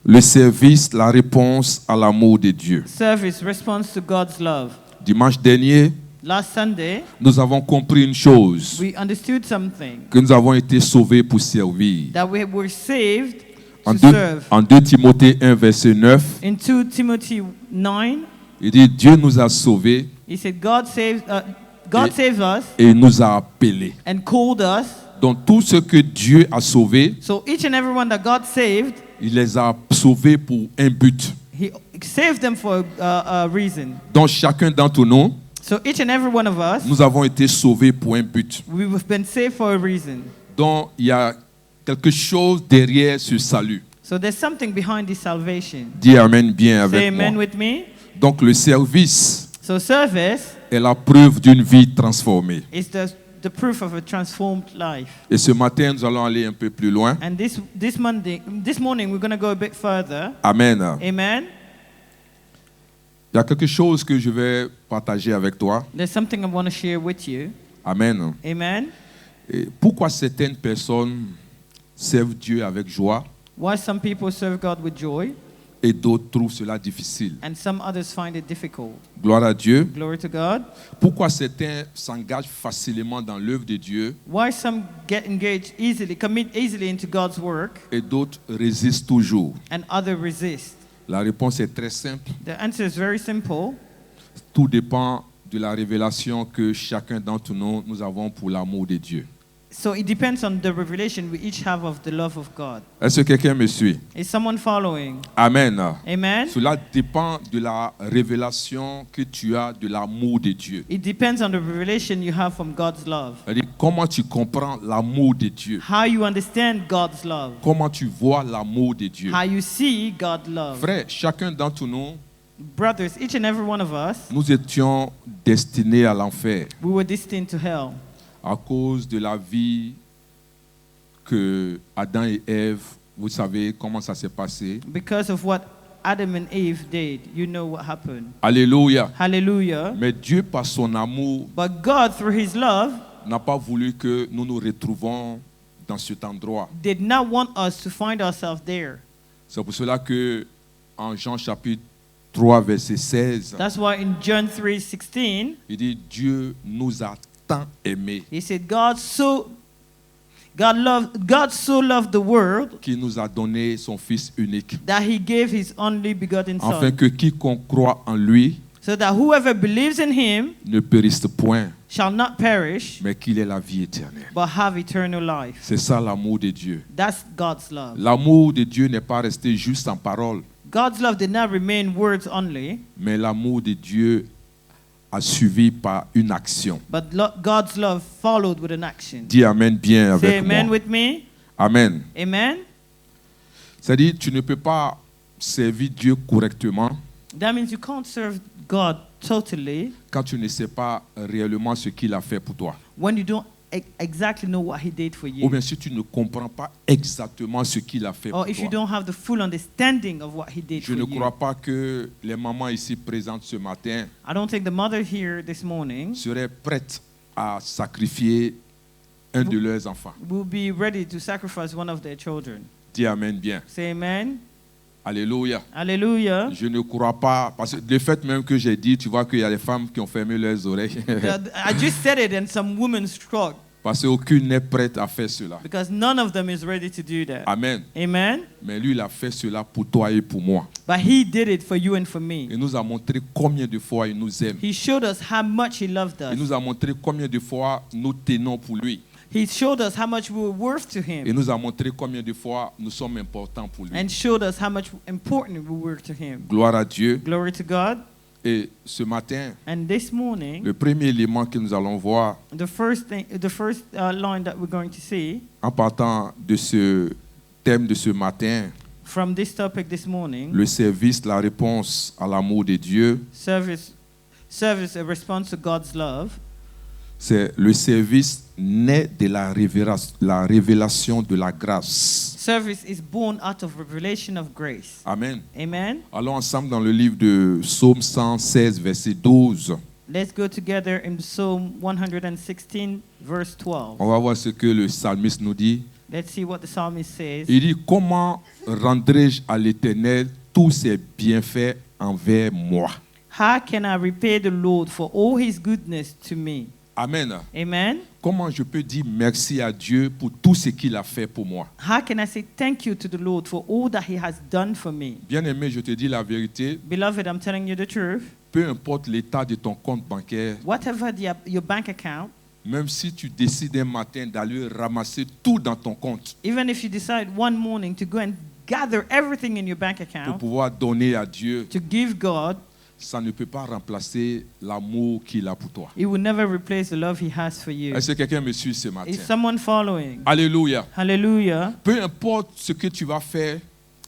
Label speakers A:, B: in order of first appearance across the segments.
A: Le service, la réponse à l'amour de Dieu.
B: Service, response to God's love.
A: Dimanche dernier,
B: Last Sunday,
A: nous avons compris une chose,
B: we understood something,
A: que nous avons été sauvés pour servir.
B: that we were saved
A: En
B: to
A: 2,
B: serve.
A: en 2 Timothée 1, verset 9,
B: In 2 Timothy 9,
A: il dit Dieu nous a sauvés
B: he said, God saved us
A: et il nous a appelés.
B: and called us.
A: Donc tout ce que Dieu a sauvé,
B: So each and every one that God saved,
A: il les a sauvés pour un but.
B: he saved them for a reason.
A: Donc chacun d'entre nous,
B: So each and every one of us,
A: nous avons été sauvés pour un but.
B: we've been saved for a reason.
A: Donc il y a quelque chose derrière ce salut.
B: So there's something behind this salvation.
A: Dis Amen bien
B: Say
A: avec
B: amen
A: moi.
B: with me.
A: Donc le service
B: So service
A: est la preuve d'une vie transformée.
B: is the proof of a transformed life.
A: Et ce matin, nous allons aller un peu plus loin.
B: And this morning, we're going to go a bit further.
A: Amen.
B: Amen.
A: Il y a quelque chose que je vais partager avec toi.
B: There's something I want to share with you.
A: Amen.
B: Amen.
A: Et pourquoi certaines personnes servent Dieu avec joie
B: Why some people serve God with joy
A: et d'autres trouvent cela difficile?
B: and some others find it difficult.
A: Gloire à Dieu.
B: Glory to God.
A: Pourquoi certains s'engagent facilement dans l'œuvre de Dieu
B: Why some get engaged easily, commit easily into God's work,
A: et d'autres résistent toujours?
B: and others resist?
A: La réponse est très simple.
B: The answer is very simple.
A: Tout dépend de la révélation que chacun d'entre nous, nous avons pour l'amour de Dieu.
B: So it depends on the revelation we each have of the love of God.
A: Est-ce que quelqu'un me suit?
B: Is someone following?
A: Amen.
B: Amen.
A: Cela dépend de la révélation que tu as de l'amour de Dieu.
B: It depends on the revelation you have from God's love.
A: C'est-à-dire, comment tu comprends l'amour de Dieu?
B: How you understand God's love.
A: Comment tu vois l'amour de Dieu?
B: How you see God's love.
A: Frère, chacun d'entre nous,
B: Brothers, each and every one of us,
A: nous étions destinés à l'enfer
B: we were destined to hell
A: à cause de la vie que Adam et Ève, vous savez comment ça s'est passé.
B: because of what Adam and Eve did. You know what happened.
A: Alléluia.
B: Hallelujah.
A: Mais Dieu, par son amour,
B: But God, through His love,
A: n'a pas voulu que nous nous retrouvons dans cet endroit.
B: did not want us to find ourselves there.
A: C'est pour cela que en Jean chapitre 3, verset 16,
B: That's why in John 3:16,
A: il dit Dieu nous a tant aimés
B: He said, God so loved the world
A: qu'il nous a donné son Fils unique,
B: that He gave His only begotten
A: afin
B: Son,
A: que quiconque croit en lui
B: so that whoever believes in Him
A: ne périsse point,
B: shall not perish,
A: mais qu'il ait la vie éternelle.
B: but have eternal life.
A: C'est ça l'amour de Dieu.
B: That's God's love.
A: L'amour de Dieu n'est pas resté juste en parole,
B: God's love did not remain words only,
A: mais l'amour de Dieu a suivi par une action.
B: but God's love followed with an action.
A: Dis Amen bien
B: Say
A: avec
B: amen
A: moi.
B: with me.
A: Amen.
B: Amen.
A: C'est-à-dire, tu ne peux pas servir Dieu correctement
B: That means you can't serve God totally
A: quand tu ne sais pas réellement ce qu'il a fait pour toi.
B: when you don't exactly know what He did for
A: Ou
B: you,
A: bien si tu ne comprends pas exactement ce qu'il a fait
B: or
A: pour
B: if you
A: toi.
B: don't have the full understanding of what He did
A: Je
B: for
A: ne
B: you.
A: crois pas que les mamans ici présentes ce matin
B: I don't think the mother here this morning
A: seraient prêtes à sacrifier un de leurs enfants.
B: will be ready to sacrifice one of their children.
A: Dis Amen bien.
B: Say amen.
A: Alléluia.
B: Hallelujah.
A: Je ne crois pas, parce que le fait même que j'ai dit, tu vois qu'il y a des femmes qui ont fermé leurs oreilles.
B: I just said it and some women struck
A: Parce qu'aucune n'est prête à faire cela.
B: because none of them is ready to do that.
A: Amen.
B: Amen.
A: Mais lui, il a fait cela pour toi et pour moi.
B: But He did it for you and for me.
A: Il nous a montré combien de fois il nous aime.
B: He showed us how much He loved
A: Il nous
B: us.
A: a montré combien de fois nous tenons pour lui.
B: He showed us how much we were worth to
A: Il
B: Him
A: nous a montré combien de fois nous sommes importants pour lui.
B: and showed us how much important we were to Him.
A: Gloire à Dieu.
B: Glory to God.
A: Et ce matin,
B: And this morning,
A: le premier élément que nous allons voir
B: the first line that we're going to see
A: en partant de ce thème de ce matin,
B: from this topic this morning,
A: le service, la réponse à l'amour de Dieu,
B: service, a response to God's love.
A: c'est le service naît de la révélation de la grâce.
B: Service is born out of revelation of grace.
A: Amen.
B: Amen.
A: Allons ensemble dans le livre de Psaume 116, verset 12.
B: Let's go together in Psalm 116, verse 12.
A: On va voir ce que le psalmiste nous dit.
B: Let's see what the psalmist says.
A: Il dit, comment rendrai-je à l'Éternel tous ses bienfaits envers moi?
B: How can I repay the Lord for all his goodness to me?
A: Amen.
B: Amen.
A: Comment je peux dire merci à Dieu pour tout ce qu'il a fait pour moi?
B: How can I say thank you to the Lord for all that he has done for me?
A: Bien-aimé, je te dis la vérité,
B: Beloved, I'm telling you the truth.
A: peu importe l'état de ton compte bancaire,
B: Whatever your bank account,
A: même si tu décides un matin d'aller ramasser tout dans ton compte
B: even if you decide one morning to go and gather everything in your bank
A: pour
B: account
A: pouvoir donner à Dieu,
B: to give God,
A: ça ne peut pas remplacer l'amour qu'il a pour toi.
B: it will never replace the love he has for you.
A: Est-ce que quelqu'un me suit ce matin?
B: Is someone following?
A: Alléluia.
B: Hallelujah.
A: Peu importe ce que tu vas faire,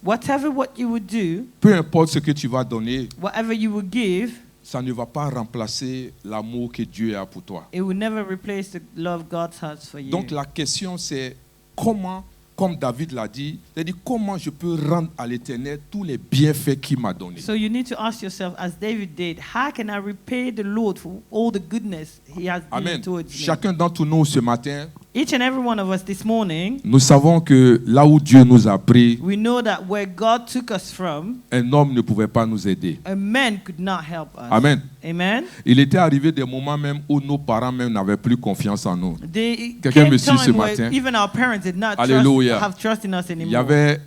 B: Whatever what you would do,
A: peu importe ce que tu vas donner,
B: whatever you will give,
A: ça ne va pas remplacer l'amour que Dieu a pour toi.
B: it will never replace the love God has for you.
A: Donc la question c'est comment, comme David l'a dit, il a dit comment je peux rendre à l'Éternel tous les bienfaits qu'il m'a donnés.
B: So you need to ask yourself, as David did, how can I repay the Lord for all the goodness he has
A: Amen.
B: given towards me?
A: Chacun d'entre nous ce matin,
B: Each and every one of us this morning,
A: nous savons que là où Dieu nous a pris,
B: we know that where God took us from,
A: un homme ne pouvait pas nous aider.
B: a man could not help us.
A: Amen.
B: Amen.
A: Il était arrivé des moments même où nos parents même n'avaient plus confiance en nous.
B: There
A: Quelqu'un
B: came
A: me suit ce
B: time where
A: matin?
B: even our parents did not
A: Alléluia.
B: have trust in us
A: Il y
B: anymore.
A: avait,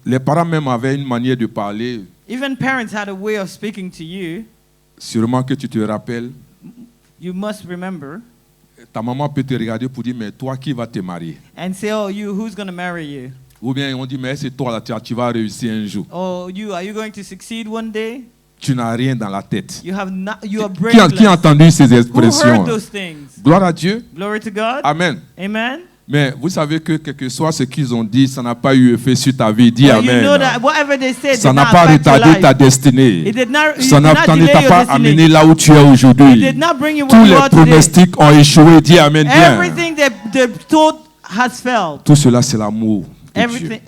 A: les parents même avaient une manière de parler.
B: Even parents had a way of speaking to you.
A: Sûrement que tu te rappelles,
B: You must remember
A: ta maman peut te regarder pour dire mais toi qui vas te marier?
B: and say, "Oh, you, who's going to marry you?
A: Ou bien on dit mais c'est toi là, tu vas réussir un jour.
B: Oh, you, are you going to succeed one day?
A: Tu n'as rien dans la tête.
B: You have not. You are
A: Qui a
B: brainless."
A: entendu ces
B: Who heard
A: expressions?
B: those things?
A: Gloire à Dieu.
B: Glory to God.
A: Amen.
B: Amen.
A: Mais vous savez que quel que soit ce qu'ils ont dit, ça n'a pas eu effet sur ta vie. Dis
B: But you know
A: Amen.
B: that whatever they said
A: Ça
B: did
A: n'a
B: not
A: pas
B: affect your
A: retardé ta
B: life.
A: destinée.
B: It did not. It
A: Ça
B: did not
A: ne
B: delay
A: t'a
B: your
A: pas
B: destiny.
A: amené là où tu es
B: It
A: aujourd'hui.
B: did not bring you
A: Tous
B: where you
A: les
B: are today.
A: pronostics ont échoué. Dis Amen bien.
B: Everything they thought has failed.
A: Tout cela, c'est l'amour de Dieu.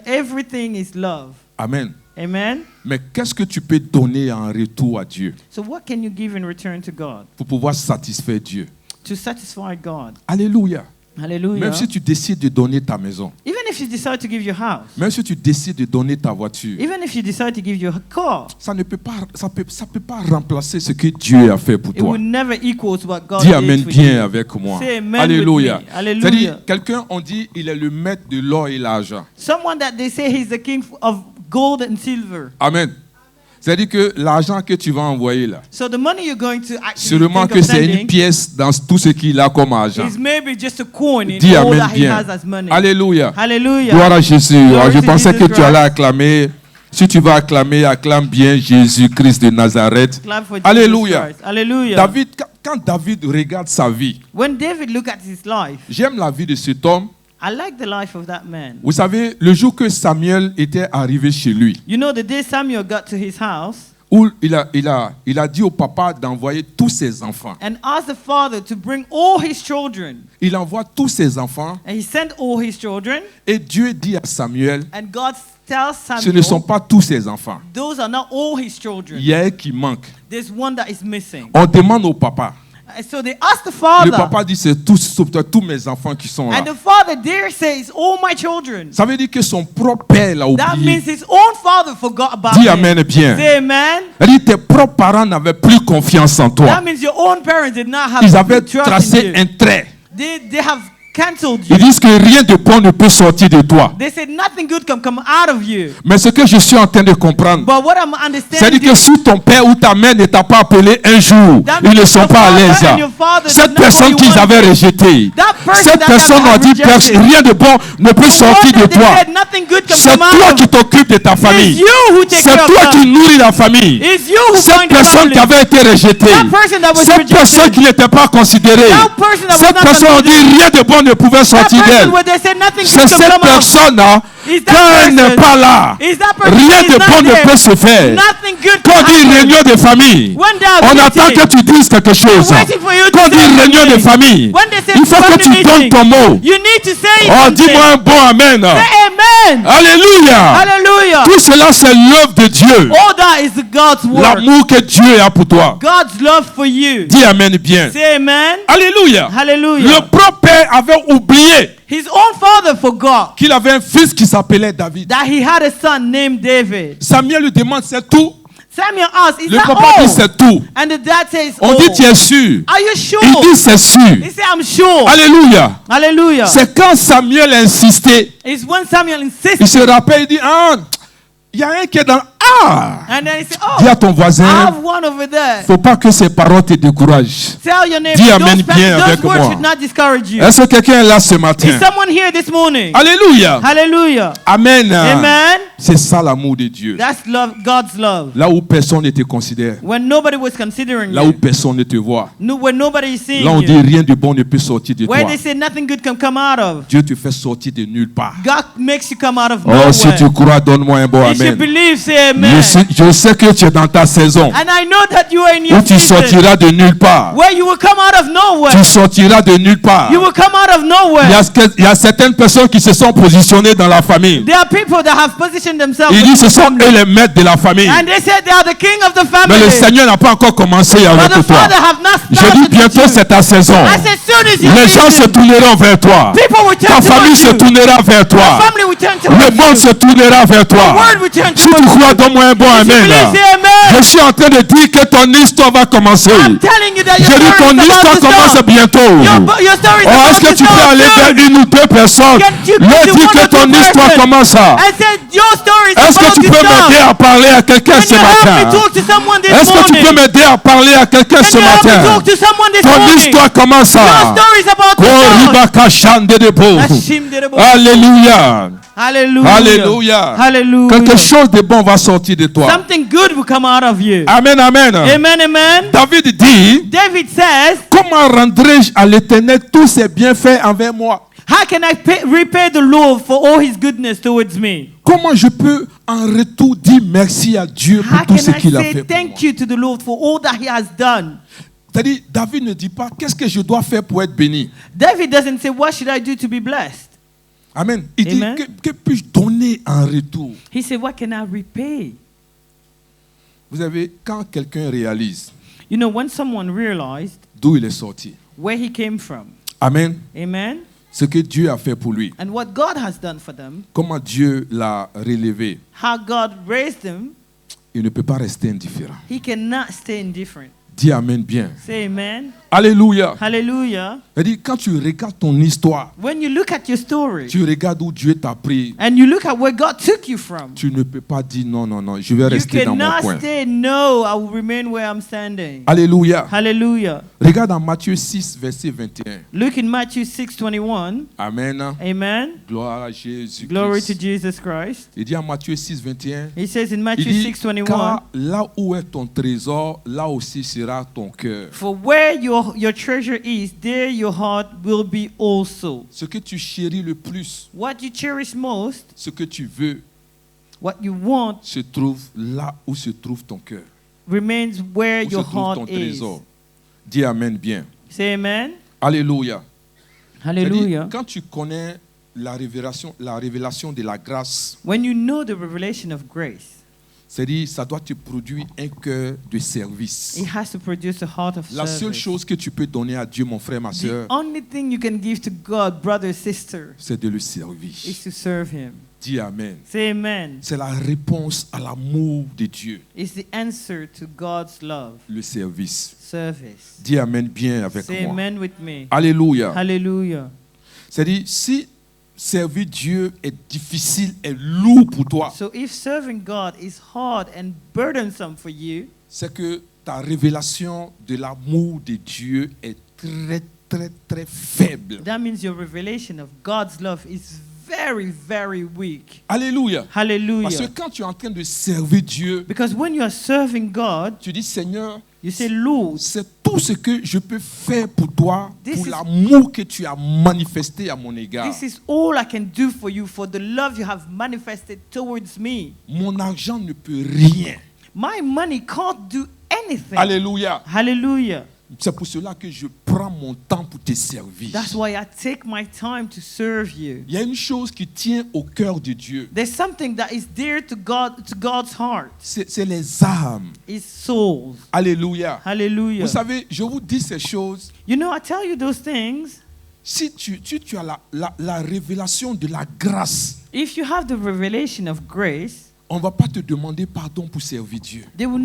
B: Everything is love.
A: Amen.
B: Amen.
A: Mais qu'est-ce que tu peux donner en retour à Dieu
B: So what can you give in return to God
A: pour pouvoir satisfaire Dieu?
B: to satisfy God?
A: Alléluia.
B: Hallelujah.
A: Même si tu décides de donner ta maison,
B: Even if you decide to give your house,
A: même si tu décides de donner ta voiture,
B: even if you decide to give your car,
A: ça ne peut pas, ça peut pas remplacer ce que Dieu a fait pour
B: it
A: toi.
B: will never equal what God
A: Dis
B: did
A: Amen
B: for
A: bien
B: you.
A: avec moi.
B: Say amen
A: Alléluia.
B: with me. Hallelujah.
A: C'est-à-dire, quelqu'un, on dit, il est le maître de l'or et l'argent.
B: Someone that they say he's the king of gold and silver.
A: Amen. C'est-à-dire que l'argent que tu vas envoyer là,
B: So the money you're going to actually
A: sûrement
B: think
A: que
B: of
A: c'est une
B: sending
A: pièce dans tout ce qu'il a comme argent.
B: is maybe just a coin in
A: Dis
B: all
A: Amen
B: that he
A: bien.
B: has as money.
A: Alléluia.
B: Hallelujah.
A: Gloire à Jésus.
B: Glory
A: Je
B: to
A: pensais
B: Jesus
A: que tu allais
B: Christ.
A: acclamer. Si tu vas acclamer, acclame bien Jésus-Christ de Nazareth.
B: Clap for Jesus
A: Alléluia.
B: Christ. Hallelujah.
A: David, quand David regarde sa vie,
B: When David looked at his life,
A: j'aime la vie de cet homme.
B: I like the life of that man.
A: Vous savez, le jour que Samuel était arrivé chez lui,
B: You know, the day Samuel got to his house
A: où il a dit au papa d'envoyer tous ses enfants.
B: and asked the father to bring all his children,
A: Il envoie tous ses enfants
B: and he sent all his children,
A: et Dieu dit à Samuel,
B: and God tells
A: ce ne sont
B: Samuel,
A: pas tous ses enfants.
B: those are not all his
A: Il
B: children.
A: y a un qui manque.
B: There's one that is missing.
A: On demande au papa.
B: So they asked the
A: Le
B: father,
A: papa dit, c'est tous mes enfants qui sont là.
B: and the father dare says, all my children.
A: Ça veut dire que son propre père l'a
B: That
A: oublié.
B: means his own father forgot about
A: Dis
B: him.
A: Amen bien.
B: Say amen.
A: Elle dit, tes propres parents n'avaient plus confiance en toi.
B: That means your own parents did not have
A: Ils avaient
B: trust in
A: tracé
B: you.
A: un trait.
B: They have cancelled you.
A: Ils disent que rien de bon ne peut sortir de toi.
B: They said nothing good can come out of you.
A: Mais ce que je suis en train de comprendre,
B: But what I'm
A: c'est-à-dire
B: understanding
A: que si ton père ou ta mère ne t'a pas appelé un jour,
B: That
A: ils ne
B: means
A: sont
B: your
A: pas à
B: father
A: l'aise.
B: and your father did
A: Cette
B: not
A: personne
B: call
A: qu'ils
B: you one
A: avaient
B: day.
A: rejetée,
B: That person
A: cette
B: that
A: personne
B: have
A: a dit
B: rejected.
A: rien de bon ne peut
B: The
A: sortir
B: one
A: de
B: that they
A: toi.
B: said nothing good can
A: C'est
B: come out
A: toi
B: of
A: qui t'occupes de ta
B: It's
A: famille.
B: you who take
A: C'est
B: care of
A: toi
B: them.
A: qui nourris la famille.
B: It's you who
A: Cette
B: find the
A: personne
B: family.
A: qui avait été rejetée,
B: That person that was
A: cette personne
B: rejected.
A: qui n'était pas considérée,
B: That person that was
A: cette
B: not
A: personne a dit
B: considered.
A: rien de bon ne pouvait
B: That
A: sortir
B: person
A: d'elle.
B: where they said nothing
A: C'est
B: good can
A: cette
B: come out.
A: personne-là,
B: Is that
A: quand elle n'est
B: person-
A: pas là,
B: Is that person
A: rien
B: that
A: de
B: is
A: bon
B: not
A: ne
B: there?
A: peut se faire.
B: Nothing good
A: Quand on
B: can
A: dit
B: happen.
A: réunion de famille,
B: When they are
A: on attend
B: meeting,
A: que tu dises quelque chose.
B: they're waiting for you to
A: Quand on
B: say
A: dit réunion de
B: something.
A: famille,
B: When they say
A: il faut que
B: family
A: tu donnes
B: meeting,
A: ton mot.
B: you need to say
A: Oh,
B: something.
A: dis-moi un bon amen.
B: Say amen.
A: Alléluia.
B: Hallelujah.
A: Tout cela, c'est l'œuvre de Dieu.
B: All that is God's work.
A: L'amour que Dieu a pour toi.
B: God's love for you.
A: Dis amen bien.
B: Say amen.
A: Alléluia.
B: Hallelujah.
A: Le propre père avait oublié
B: His own father forgot
A: qu'il avait un fils qui s'appelait David.
B: that he had a son named David.
A: Samuel lui demande, c'est tout?
B: Samuel asked, is
A: Le
B: that
A: papa
B: all?
A: dit, c'est tout.
B: And the dad says,
A: On
B: oh.
A: dit, tu es sûr?
B: Are you sure?
A: Il dit, c'est sûr.
B: He said, I'm sure.
A: Alléluia.
B: Hallelujah.
A: C'est quand Samuel a insisté.
B: It's when Samuel insisted.
A: Il se rappelle, il dit, ah, il y a un qui est dans... Ah!
B: And then he said,
A: Dis à
B: oh,
A: ton
B: I
A: voisin,
B: have one over there.
A: faut pas que ses paroles te découragent.
B: Tell your neighbor,
A: Dis amen bien
B: those
A: avec
B: words
A: moi.
B: should not discourage you.
A: Est-ce que quelqu'un est là ce matin?
B: Is someone here this morning?
A: Alléluia.
B: Hallelujah.
A: Amen.
B: Amen.
A: C'est ça l'amour de Dieu.
B: That's love, God's love.
A: Là où personne ne te considère.
B: When nobody was considering
A: Là où
B: you.
A: personne ne te voit.
B: No, when nobody is seeing
A: Là on dit
B: you.
A: rien de bon ne peut sortir de
B: Where
A: toi.
B: they say nothing good can come out of.
A: Dieu te fait sortir de nulle part.
B: God makes you come out of
A: Oh, si tu
B: nowhere.
A: crois, donne-moi un bon
B: You should
A: amen.
B: believe, say amen.
A: Je sais que tu es dans ta saison
B: And I know that you are in your
A: où tu
B: season
A: sortiras de nulle part.
B: where you will come out of nowhere.
A: Tu sortiras de nulle part.
B: You will come out of
A: Il y
B: nowhere.
A: il y a certaines personnes qui se sont positionnées dans la famille.
B: There are people that have positioned themselves
A: Il dit ce sont eux les maîtres de la famille.
B: and they said they are the king of the
A: Mais le
B: family.
A: Seigneur n'a pas encore commencé
B: But
A: avec
B: the
A: toi.
B: father have not
A: Je
B: started
A: dis
B: with
A: bientôt
B: you.
A: c'est ta saison.
B: I said soon as you
A: Les gens se tourneront vers toi.
B: people will
A: Ta
B: turn
A: famille
B: towards
A: se
B: you.
A: tournera vers
B: Your
A: toi.
B: family will turn
A: Le
B: towards
A: monde
B: you.
A: se tournera vers
B: The
A: toi.
B: word will turn
A: Si tu
B: towards
A: crois,
B: you.
A: donne-moi un bon
B: If you
A: amen.
B: believe, say
A: Je
B: amen.
A: suis en train de dire que ton histoire va commencer.
B: I'm telling you that
A: Je
B: your
A: dis
B: story
A: ton
B: is
A: histoire
B: about to
A: commence
B: start.
A: bientôt.
B: Your story is
A: Oh,
B: about
A: est-ce que
B: to
A: tu peux
B: start
A: aller vers
B: soon.
A: une ou deux personnes?
B: Can you go
A: Leur
B: to
A: dis
B: one
A: que
B: or two
A: ton histoire
B: person
A: commence.
B: I said your story is
A: Est-ce
B: about
A: que tu
B: to
A: peux
B: start.
A: m'aider à parler à quelqu'un
B: Can
A: ce
B: you help me
A: matin?
B: talk to someone this
A: Est-ce que tu peux
B: morning?
A: m'aider à parler à quelqu'un ce
B: Can you help me
A: matin?
B: talk to someone this
A: Ton
B: morning?
A: histoire commence.
B: Your story is about to start.
A: Alléluia.
B: Hallelujah.
A: Alléluia.
B: Hallelujah.
A: Quelque chose de bon va sortir de toi.
B: Something good will come out of you.
A: Amen, amen.
B: Amen, amen.
A: David dit,
B: David says,
A: comment rendrai-je à l'Éternel tous ses bienfaits envers moi?
B: how can I repay the Lord for all his goodness towards me?
A: Comment je peux en retour dire merci à Dieu pour
B: How
A: tout
B: can
A: ce
B: I
A: qu'il a
B: say
A: fait pour moi?
B: thank you to the Lord for all that he has done?
A: C'est-à-dire, David ne dit pas, qu'est-ce que je dois faire pour être béni?
B: David doesn't say, what should I do to be blessed?
A: Amen. Il
B: Amen.
A: dit, que puis-je donner en retour?
B: He said, what can I repay?
A: Vous savez, quand quelqu'un réalise
B: You know, when someone realized
A: d'où il est sorti,
B: where he came from,
A: amen,
B: amen,
A: ce que Dieu a fait pour lui,
B: and what God has done for them,
A: comment Dieu l'a relevé,
B: how God raised them,
A: il ne peut pas rester indifférent.
B: he cannot stay indifferent.
A: Dis amen bien.
B: Say amen.
A: Alléluia.
B: Hallelujah.
A: C'est-à-dire, quand tu regardes ton histoire,
B: When you look at your story
A: tu regardes où Dieu t'a pris,
B: and you look at where God took you from,
A: tu ne peux pas dire non, non, non, je vais
B: you
A: rester dans mon
B: cannot
A: coin.
B: say, no, I will remain where I'm standing.
A: Alléluia.
B: Hallelujah.
A: Regarde en Matthieu 6, verset 21.
B: Look in Matthew 6:21.
A: Amen.
B: Amen.
A: Gloire à Jésus.
B: Glory to Jesus Christ.
A: Il dit en Matthieu 6, 21.
B: He says in
A: Il
B: Matthew
A: dit,
B: 6:21,
A: car là où est ton trésor, là aussi sera ton cœur.
B: for where your treasure is, there your heart will be also.
A: Ce que tu chéris le plus,
B: What you cherish most,
A: ce que tu veux,
B: what you want,
A: se trouve là où se trouve ton cœur.
B: remains where
A: Où se
B: your
A: trouve ton
B: heart is.
A: trésor. Dis amen bien.
B: Say amen.
A: Alléluia. C'est-à-dire,
B: Hallelujah.
A: quand tu connais la révélation de la grâce,
B: When you know the revelation of grace,
A: c'est-à-dire ça doit te produire un cœur de service.
B: it has to produce a heart of
A: La seule
B: service.
A: chose que tu peux donner à Dieu, mon frère, ma
B: The
A: soeur,
B: only thing you can give to God, brother, sister,
A: c'est de le servir.
B: is to serve Him.
A: Dis amen.
B: Say amen.
A: C'est la réponse à l'amour de Dieu,
B: It's the answer to God's love,
A: le service.
B: service.
A: Dis amen bien avec
B: Say
A: moi.
B: amen with me.
A: Alléluia.
B: Hallelujah.
A: C'est-à-dire, si servir Dieu est difficile, est lourd pour toi,
B: So if serving God is hard and burdensome for you,
A: c'est que ta révélation de l'amour de Dieu est très, très, très faible.
B: that means your revelation of God's love is very, very weak.
A: Alléluia. Parce que
B: Hallelujah.
A: quand tu es en train de servir Dieu,
B: Because when you are serving God,
A: tu dis, Seigneur,
B: you say, Lord,
A: c'est tout ce que je peux faire pour toi,
B: This
A: pour
B: is-
A: l'amour que tu as manifesté à mon égard.
B: this is all I can do for you, for the love you have manifested towards me.
A: Mon argent ne peut rien.
B: My money can't do anything.
A: Alléluia.
B: Hallelujah.
A: C'est pour cela que je prends mon temps pour te servir.
B: That's why I take my time to serve you.
A: Il y a une chose qui tient au cœur de Dieu.
B: There's something that is dear to God's heart.
A: C'est les âmes.
B: It's souls.
A: Alléluia.
B: Hallelujah.
A: Vous savez, je vous dis ces choses.
B: You know, I tell you those things.
A: Si tu as la révélation de la grâce,
B: If you have the revelation of grace,
A: on ne va pas te demander pardon pour servir Dieu.
B: they will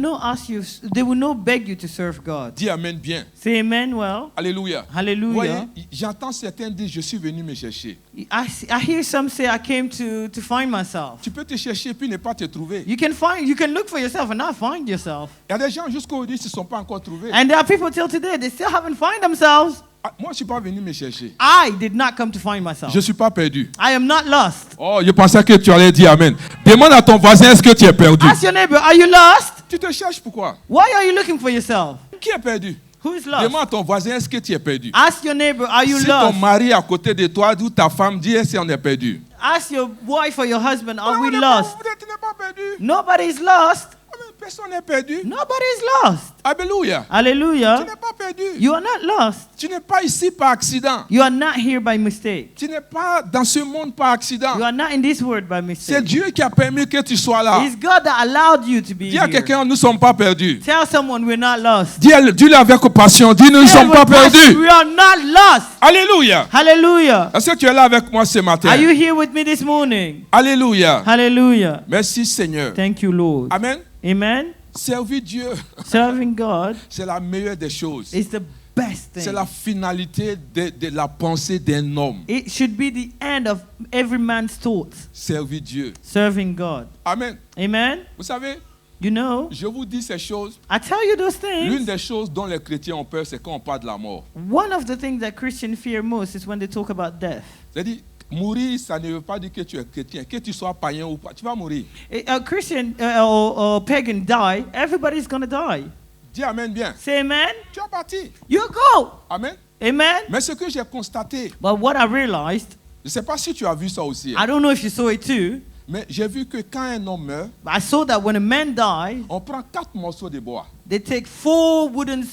B: not beg you to serve God.
A: Dis Amen bien.
B: Say amen well.
A: Alléluia. Vous
B: Hallelujah.
A: voyez, j'entends certains dire, je suis venu me chercher.
B: I hear some say, I came to find myself.
A: Tu peux te chercher puis ne pas te trouver.
B: You can look for yourself and not find yourself.
A: Il y a des gens jusqu'aujourd'hui qui ne sont pas encore trouvés.
B: And there are people till today, they still haven't found themselves.
A: Ah, moi, je ne suis pas venu me chercher.
B: I did not come to find myself.
A: Je ne suis pas perdu.
B: I am not lost.
A: Oh, je pensais que tu allais dire Amen. Demande à ton voisin, est-ce que tu es perdu?
B: Ask your neighbor, are you lost?
A: Tu te cherches pourquoi?
B: Why are you looking for yourself?
A: Qui est perdu?
B: Who is lost?
A: Demande à ton voisin, est-ce que tu es perdu?
B: Ask your neighbor, are you
A: Si ton
B: lost?
A: mari est à côté de toi ou ta femme dit, est-ce qu'on est perdu?
B: Ask your wife or your husband, are
A: Ah,
B: we
A: on n'est pas-
B: lost?
A: tu n'es pas perdu.
B: Nobody is lost.
A: Ah, mais personne n'est perdu.
B: Nobody is lost.
A: Alléluia. Tu
B: Hallelujah.
A: n'es pas perdu.
B: You are not lost.
A: Tu n'es pas ici par accident.
B: You are not here by mistake.
A: Tu n'es pas dans ce monde par accident.
B: You are not in this world by
A: C'est
B: mistake.
A: Dieu qui a permis que tu sois là.
B: It's God that allowed you to be
A: Dis à
B: here.
A: quelqu'un, nous ne sommes pas perdus.
B: Tell someone we're not lost.
A: Dis-le avec passion. Dis, nous ne
B: Tell
A: sommes pas
B: with passion,
A: perdus.
B: we are not lost.
A: Alléluia.
B: Hallelujah.
A: Est-ce que tu es là avec moi ce matin?
B: Are you here with me this morning?
A: Alléluia.
B: Hallelujah.
A: Merci Seigneur.
B: Thank you, Lord.
A: Amen.
B: Amen.
A: Servir Dieu,
B: Serving God
A: c'est la meilleure des choses.
B: is the best
A: C'est
B: thing.
A: la finalité de la pensée d'un homme.
B: It should be the end of every man's thoughts.
A: Servir Dieu.
B: Serving God.
A: Amen.
B: Amen.
A: Vous savez,
B: You know,
A: je vous dis ces choses.
B: I tell you those
A: L'une
B: things.
A: des choses dont les chrétiens ont peur, c'est quand on parle de la mort.
B: One of the things that Christians fear most is when they talk about death.
A: C'est-à-dire, mourir, ça ne veut pas dire que tu es chrétien. Que tu sois païen ou pas, tu vas mourir.
B: A Christian or pagan die, everybody's going to die.
A: Dis Amen bien.
B: Say amen.
A: Tu es parti.
B: You go.
A: Amen.
B: Amen.
A: Mais ce que j'ai constaté,
B: But what I realized,
A: je ne sais pas si tu as vu ça aussi,
B: I don't know if you saw it too,
A: mais j'ai vu que quand un homme meurt,
B: but I saw that when a man dies,
A: on prend 4 morceaux de bois.
B: they take 4 wooden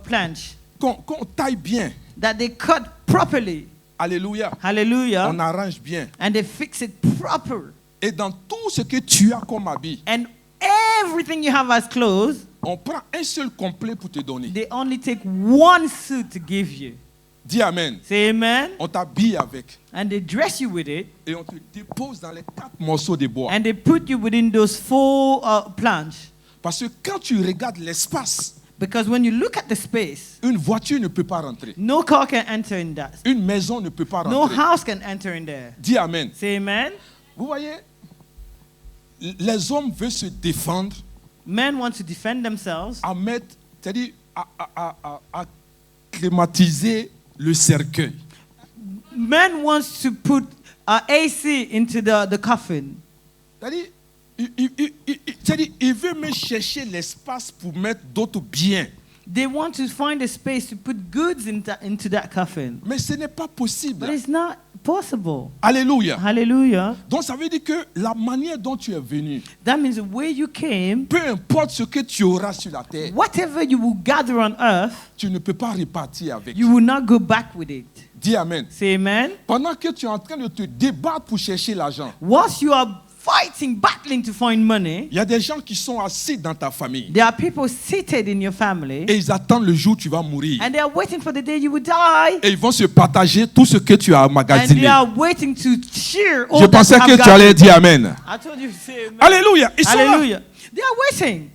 B: planches
A: Qu'on taille bien.
B: that they cut properly.
A: Alléluia.
B: Hallelujah.
A: On arrange bien.
B: And they fix it proper.
A: Et dans tout ce que tu as comme habit,
B: And everything you have as clothes,
A: on prend un seul complet pour te donner.
B: they only take one suit to give you.
A: Dis Amen.
B: Say amen.
A: On t'habille avec.
B: And they dress you with it.
A: Et on te dépose dans les 4 morceaux de bois.
B: And they put you within those 4 planches.
A: Parce que quand tu regardes l'espace,
B: Because when you look at the space,
A: une voiture ne peut pas rentrer.
B: no car can enter in that.
A: Une maison ne peut pas
B: No
A: rentrer.
B: house can enter in there.
A: Dis Amen.
B: Say amen.
A: Vous voyez, les hommes veulent se défendre
B: Men want to defend themselves
A: à mettre, c'est-à-dire à climatiser le cercueil.
B: Men want to put AC into the coffin.
A: C'est-à-dire, il veut même chercher l'espace pour mettre d'autres biens.
B: They want to find a space to put goods into that coffin.
A: Mais ce n'est pas possible.
B: But it's not possible.
A: Alléluia.
B: Hallelujah.
A: Donc ça veut dire que la manière dont tu es venu,
B: That means the way you came,
A: peu importe ce que tu auras sur la terre,
B: whatever you will gather on earth,
A: tu ne peux pas repartir avec.
B: you will not go back with it.
A: Dis Amen.
B: Say amen.
A: Pendant que tu es en train de te débattre pour chercher l'argent,
B: Once you are fighting, battling to find money,
A: il y a des gens qui sont assis dans ta famille
B: there are people seated in your family,
A: et ils attendent le jour où tu vas mourir.
B: and they are waiting for the day you will die,
A: Et ils vont se partager tout ce que tu as
B: and they
A: emmagasiné.
B: are waiting to share all
A: Je
B: that
A: pensais
B: you have
A: que tu allais
B: gotten.
A: dire Amen.
B: I told you to say amen.
A: Alléluia. Ils sont là.
B: Hallelujah. They are waiting.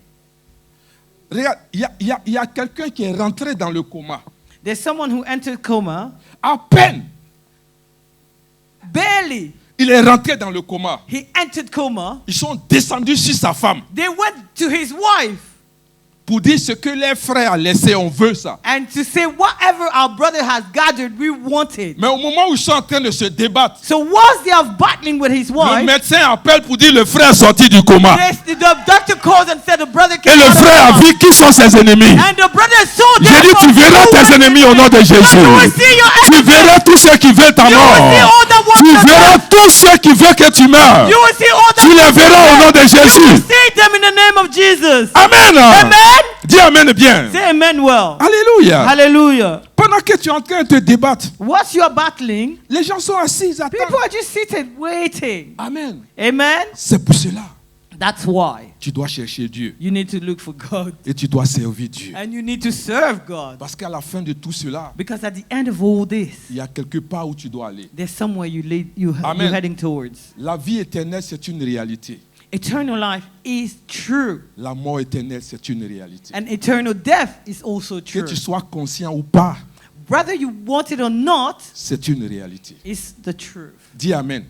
A: Regarde, il y a quelqu'un qui est rentré dans le coma.
B: There's someone who entered coma,
A: À peine,
B: barely.
A: il est rentré dans le coma.
B: He entered coma.
A: Ils sont descendus sur sa femme
B: They went to his wife
A: pour dire ce que les frères ont laissé, on veut ça.
B: and to say whatever our brother has gathered, we want it.
A: Mais au moment où ils sont en train de se débattre,
B: So whilst they are battling with his
A: le
B: wife,
A: médecin appelle pour dire le frère est sorti du coma.
B: the doctor calls and said the brother
A: Et
B: came
A: le
B: out of
A: frère a
B: coma.
A: vu qui sont ses ennemis.
B: And the brother saw
A: J'ai dit, tu verras tes ennemis au nom de Jésus.
B: You will see your
A: Tu
B: enemies.
A: verras tous ceux qui veulent ta
B: You will see
A: mort.
B: all the ones
A: Tu
B: that
A: verras tous ceux qui veulent que tu meurs.
B: You will see all the
A: Tu les verras au nom de
B: You will
A: Jésus.
B: see them in the name of Jesus.
A: Amen.
B: Amen.
A: Dis amen bien.
B: Say amen well.
A: Alléluia.
B: Hallelujah.
A: Pendant que tu es en train de te débattre,
B: Whilst you are battling,
A: les gens sont assis, ils
B: people
A: attendent.
B: are just seated waiting.
A: Amen.
B: Amen.
A: C'est pour cela.
B: That's why
A: Tu dois chercher Dieu
B: you need to look for God
A: et tu dois servir Dieu.
B: and you need to serve God.
A: Parce qu'à la fin de tout cela,
B: Because at the end of all this,
A: il y a quelque part où tu dois aller.
B: there's somewhere you're
A: Amen.
B: heading towards.
A: La vie éternelle, c'est une réalité.
B: Eternal life is true.
A: La mort éternelle, c'est une réalité.
B: And eternal death is also
A: Que
B: true.
A: tu sois conscient ou pas,
B: Whether you want it or not,
A: c'est une réalité.
B: it's the truth.
A: Dis Amen.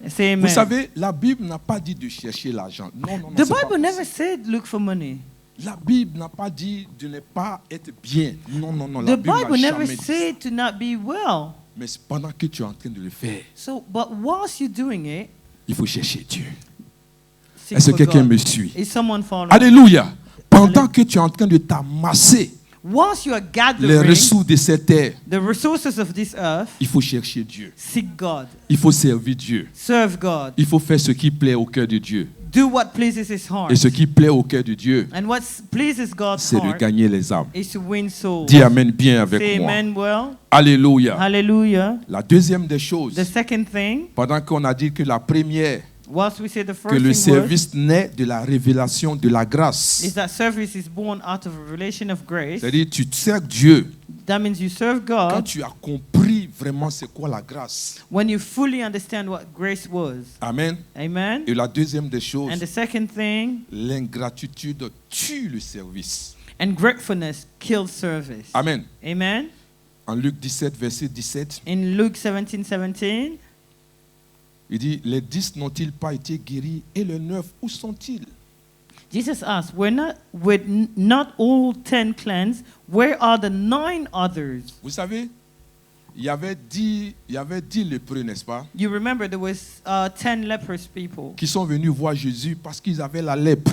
B: Say amen.
A: Vous savez, la Bible n'a pas dit de chercher l'argent. Non, non, non.
B: The
A: c'est pas
B: Bible never
A: possible.
B: said look for money.
A: La Bible n'a pas dit de ne pas être bien. Non, non, non.
B: The
A: La Bible
B: Bible
A: n'a
B: never
A: jamais dit ça.
B: said to not be well.
A: Mais pendant que tu es en train de le faire,
B: So, but whilst you're doing it,
A: il faut chercher Dieu.
B: seek
A: Est-ce que
B: for
A: quelqu'un
B: God.
A: me suit?
B: Is someone following?
A: Alléluia. Pendant que tu es en train de t'amasser
B: Whilst you are
A: les
B: gathering
A: ressources de cette terre,
B: the resources of this earth,
A: il faut chercher Dieu.
B: seek God.
A: Il faut servir Dieu.
B: Serve God.
A: Il faut faire ce qui plaît au cœur de Dieu.
B: Do what pleases His heart.
A: Et ce qui plaît au cœur de Dieu,
B: And what pleases God's
A: c'est de
B: heart
A: gagner les âmes.
B: is to win souls.
A: Dis Amen bien
B: Say
A: avec moi.
B: amen well.
A: Alléluia.
B: Hallelujah.
A: La deuxième des choses,
B: The second thing,
A: pendant qu'on a dit que la première,
B: whilst we say the
A: que
B: first
A: le
B: thing was,
A: service naît de la révélation de la grâce.
B: is that service is born out of a relation of grace.
A: C'est-à-dire, tu sers Dieu
B: That means you serve
A: quand
B: God
A: tu as compris vraiment c'est quoi la grâce.
B: when you fully understand what grace was.
A: Amen.
B: Amen.
A: Et la deuxième des choses,
B: And the second thing,
A: l'ingratitude tue le service.
B: and gratefulness kills service.
A: Amen.
B: Amen.
A: En Luc 17, verset 17,
B: In Luke 17:17,
A: il dit, les 10 n'ont-ils pas été guéris et les 9, où sont-ils?
B: Jesus asked, not all 10 cleansed? Where are the 9 others?
A: Vous savez, il y avait 10 lépreux, n'est-ce pas,
B: You remember there was 10 leprous people
A: qui sont venus voir Jésus parce qu'ils avaient la lèpre.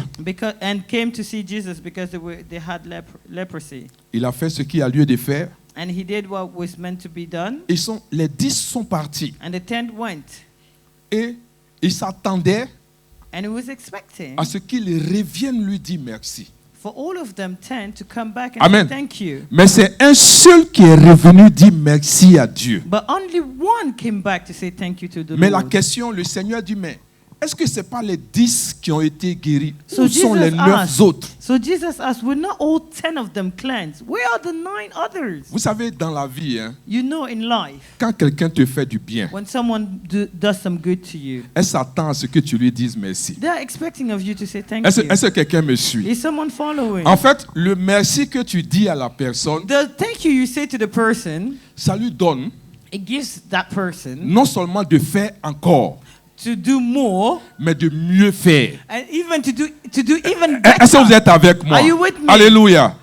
B: and came to see Jesus because they had leprosy.
A: Il a fait ce qu'il a lieu de faire.
B: And he did what was meant to be done.
A: Les 10 sont partis
B: And the 10 went.
A: et ils s'attendaient
B: And he was expecting
A: à ce qu'ils reviennent lui dire merci.
B: for all of them 10 to come back and
A: Amen.
B: say thank you.
A: Mais c'est un seul qui est revenu dire merci à Dieu.
B: But only one came back to say thank you to the
A: Mais la
B: Lord.
A: question, le Seigneur dit, mais est-ce que ce n'est pas les 10 qui ont été guéris?
B: So
A: Où sont
B: Jesus
A: les 9
B: asked-
A: autres?
B: So Jesus asked, were not all 10 of them cleansed? Where are the 9 others?
A: Vous savez, dans la vie, hein,
B: You know, in life,
A: quand quelqu'un te fait du bien,
B: when someone does some good to you,
A: elle s'attend à ce que tu lui dises merci.
B: they're expecting of you to say thank
A: Est-ce
B: you.
A: est-ce que quelqu'un me suit?
B: Is someone following?
A: En fait, le merci que tu dis à la personne,
B: The thank you say to the person,
A: ça lui donne
B: it gives that person
A: non seulement de faire encore,
B: to do more
A: mais de mieux faire.
B: and even to do even
A: Est-ce que vous
B: better.
A: êtes avec moi?
B: Are you with me?
A: Alléluia.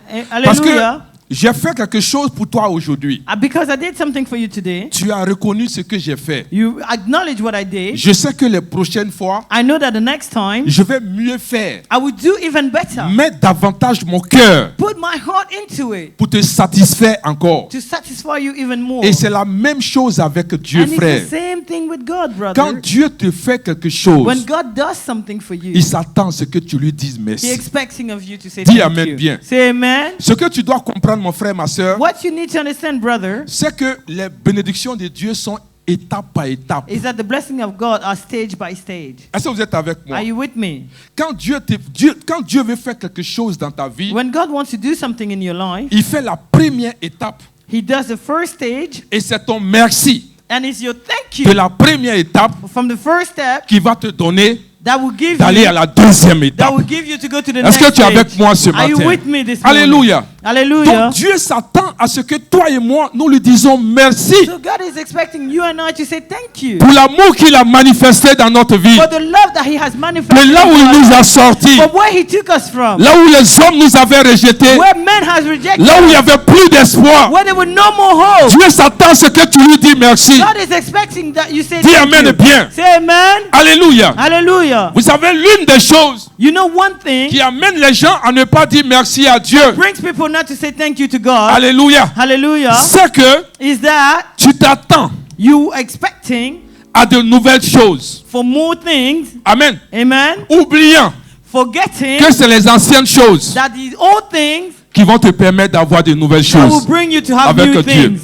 A: Parce que
B: Hallelujah.
A: j'ai fait quelque chose pour toi aujourd'hui.
B: Because I did something for you today.
A: Tu as reconnu ce que j'ai fait.
B: You acknowledge what I did.
A: Je sais que les prochaines fois,
B: I know that the next time
A: je vais mieux faire.
B: I will do even better.
A: Mets davantage mon cœur
B: Put my heart into it
A: pour te satisfaire encore.
B: to satisfy you even more.
A: Et c'est la même chose avec Dieu,
B: And it's
A: frère.
B: the same thing with God, brother.
A: Quand Dieu te fait quelque chose,
B: When God does something for you,
A: il s'attend à ce que tu lui dises
B: He
A: merci.
B: expecting of you to say
A: Dis
B: thank
A: amen
B: you.
A: bien.
B: Say amen.
A: Ce que tu dois comprendre, mon frère, ma soeur,
B: What you need to understand, brother,
A: c'est que les bénédictions de Dieu sont étape par étape.
B: is that the blessing of God are stage by stage.
A: Est-ce que vous êtes avec moi?
B: Are you with me?
A: Quand Dieu veut faire quelque chose dans ta vie,
B: When God wants to do something in your life,
A: il fait la première étape
B: He does the first stage,
A: et c'est ton merci
B: and it's your thank
A: de
B: you
A: la première étape
B: from the first step
A: qui va te donner
B: that will give
A: d'aller à
B: you
A: la deuxième
B: that
A: étape.
B: will give you to go to the
A: Est-ce
B: next
A: que tu es avec
B: stage.
A: moi ce
B: Are you
A: matin?
B: with me this morning?
A: Alléluia.
B: Hallelujah.
A: Donc Dieu s'attend à ce que toi et moi, nous lui disons merci
B: So God is expecting you and I to say thank you
A: pour l'amour qu'il a manifesté dans notre vie.
B: for the love that He has
A: De
B: manifested
A: là où
B: in
A: il
B: our
A: nous
B: life,
A: a sortis.
B: from where He took us from,
A: Là où les hommes nous avaient rejetés.
B: where man has rejected,
A: Là où il n'y avait plus d'espoir.
B: where there were no more hope.
A: Dieu s'attend à ce que tu lui dis merci.
B: God is expecting that you say
A: Dis
B: thank
A: amen
B: you.
A: bien.
B: Say amen.
A: Alléluia.
B: Hallelujah.
A: Vous savez, l'une des choses
B: You know one thing
A: qui amène les gens à ne pas dire merci à Dieu.
B: brings people not to say thank you to God.
A: Alléluia.
B: Hallelujah.
A: C'est que
B: Is that
A: tu t'attends
B: you expecting
A: à de nouvelles choses.
B: for more things.
A: Amen.
B: Amen.
A: Oubliant
B: Forgetting
A: que c'est les anciennes choses
B: that these old things
A: qui vont te permettre d'avoir de nouvelles
B: that will
A: choses
B: bring you to have
A: avec
B: new
A: Dieu.
B: things.